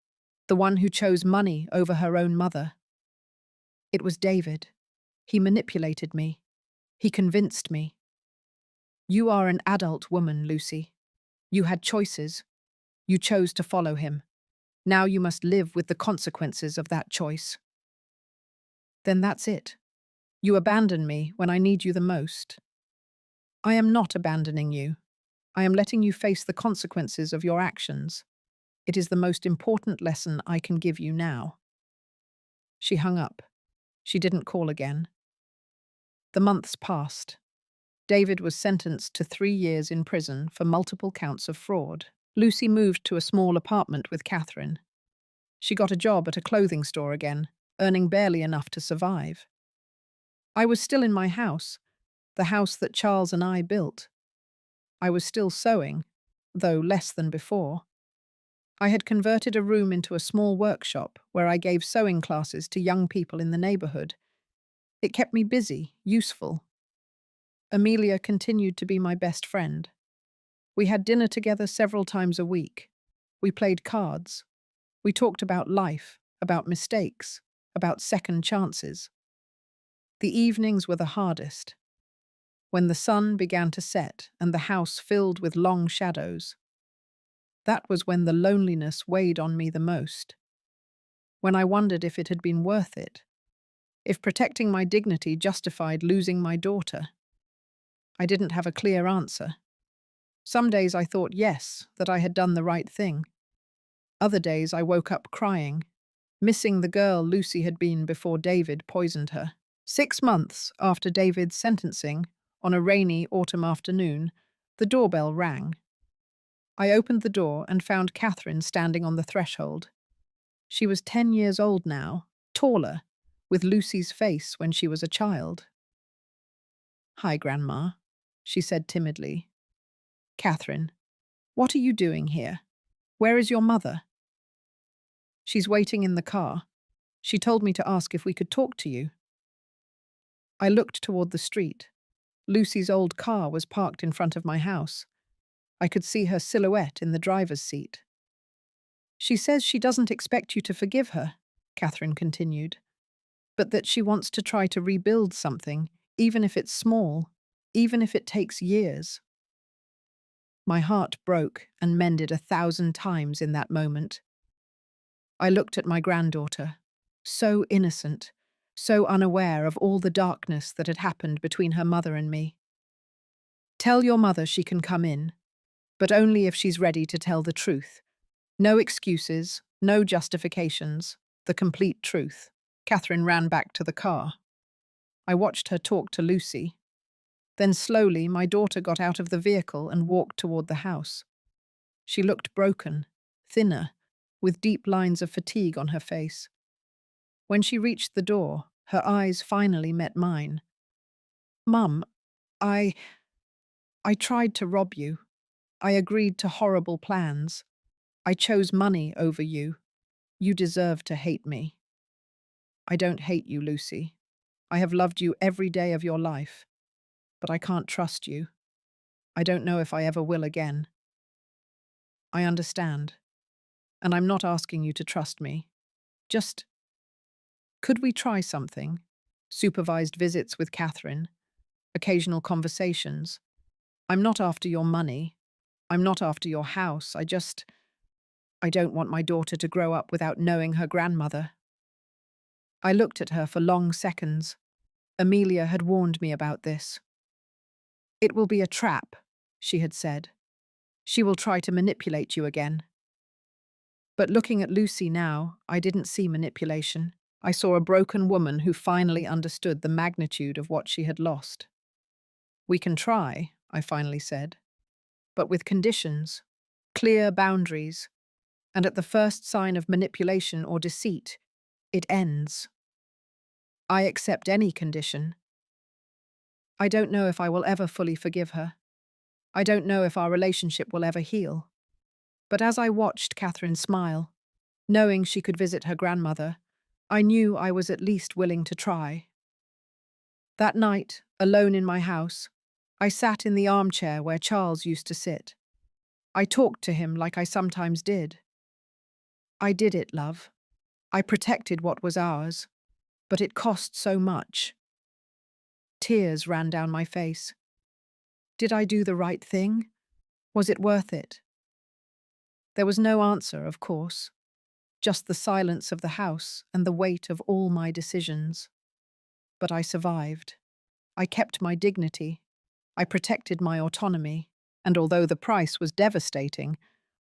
the one who chose money over her own mother. It was David. He manipulated me. He convinced me. You are an adult woman, Lucy. You had choices. You chose to follow him. Now you must live with the consequences of that choice. Then that's it. You abandon me when I need you the most. I am not abandoning you. I am letting you face the consequences of your actions. It is the most important lesson I can give you now. She hung up. She didn't call again. The months passed. David was sentenced to 3 years in prison for multiple counts of fraud. Lucy moved to a small apartment with Catherine. She got a job at a clothing store again, earning barely enough to survive. I was still in my house, the house that Charles and I built. I was still sewing, though less than before. I had converted a room into a small workshop where I gave sewing classes to young people in the neighborhood. It kept me busy, useful. Amelia continued to be my best friend. We had dinner together several times a week. We played cards. We talked about life, about mistakes, about second chances. The evenings were the hardest. When the sun began to set and the house filled with long shadows. That was when the loneliness weighed on me the most. When I wondered if it had been worth it. If protecting my dignity justified losing my daughter. I didn't have a clear answer. Some days I thought yes, that I had done the right thing. Other days I woke up crying, missing the girl Lucy had been before David poisoned her. 6 months after David's sentencing, on a rainy autumn afternoon, the doorbell rang. I opened the door and found Catherine standing on the threshold. She was 10 years old now, taller, with Lucy's face when she was a child. "Hi, Grandma," she said timidly. "Catherine, what are you doing here? Where is your mother?" "She's waiting in the car. She told me to ask if we could talk to you." I looked toward the street. Lucy's old car was parked in front of my house. I could see her silhouette in the driver's seat. "She says she doesn't expect you to forgive her," Catherine continued, "but that she wants to try to rebuild something, even if it's small, even if it takes years." My heart broke and mended 1,000 times in that moment. I looked at my granddaughter, so innocent, so unaware of all the darkness that had happened between her mother and me. "Tell your mother she can come in, but only if she's ready to tell the truth. No excuses, no justifications, the complete truth." Catherine ran back to the car. I watched her talk to Lucy. Then slowly my daughter got out of the vehicle and walked toward the house. She looked broken, thinner, with deep lines of fatigue on her face. When she reached the door, her eyes finally met mine. "Mum, I tried to rob you. I agreed to horrible plans. I chose money over you. You deserve to hate me." "I don't hate you, Lucy. I have loved you every day of your life. But I can't trust you. I don't know if I ever will again." "I understand. And I'm not asking you to trust me. Just, could we try something? Supervised visits with Catherine. Occasional conversations. I'm not after your money. I'm not after your house. I don't want my daughter to grow up without knowing her grandmother." I looked at her for long seconds. Amelia had warned me about this. "It will be a trap," she had said. "She will try to manipulate you again." But looking at Lucy now, I didn't see manipulation. I saw a broken woman who finally understood the magnitude of what she had lost. "We can try," I finally said, "but with conditions, clear boundaries, and at the first sign of manipulation or deceit, it ends. I accept any condition. I don't know if I will ever fully forgive her. I don't know if our relationship will ever heal." But as I watched Catherine smile, knowing she could visit her grandmother, I knew I was at least willing to try. That night, alone in my house, I sat in the armchair where Charles used to sit. I talked to him like I sometimes did. "I did it, love. I protected what was ours, but it cost so much." Tears ran down my face. Did I do the right thing? Was it worth it? There was no answer, of course, just the silence of the house and the weight of all my decisions. But I survived. I kept my dignity. I protected my autonomy. And although the price was devastating,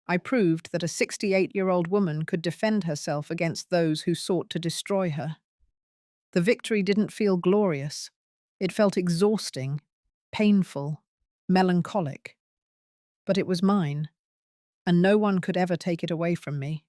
I proved that a 68-year-old woman could defend herself against those who sought to destroy her. The victory didn't feel glorious. It felt exhausting, painful, melancholic. But it was mine, and no one could ever take it away from me.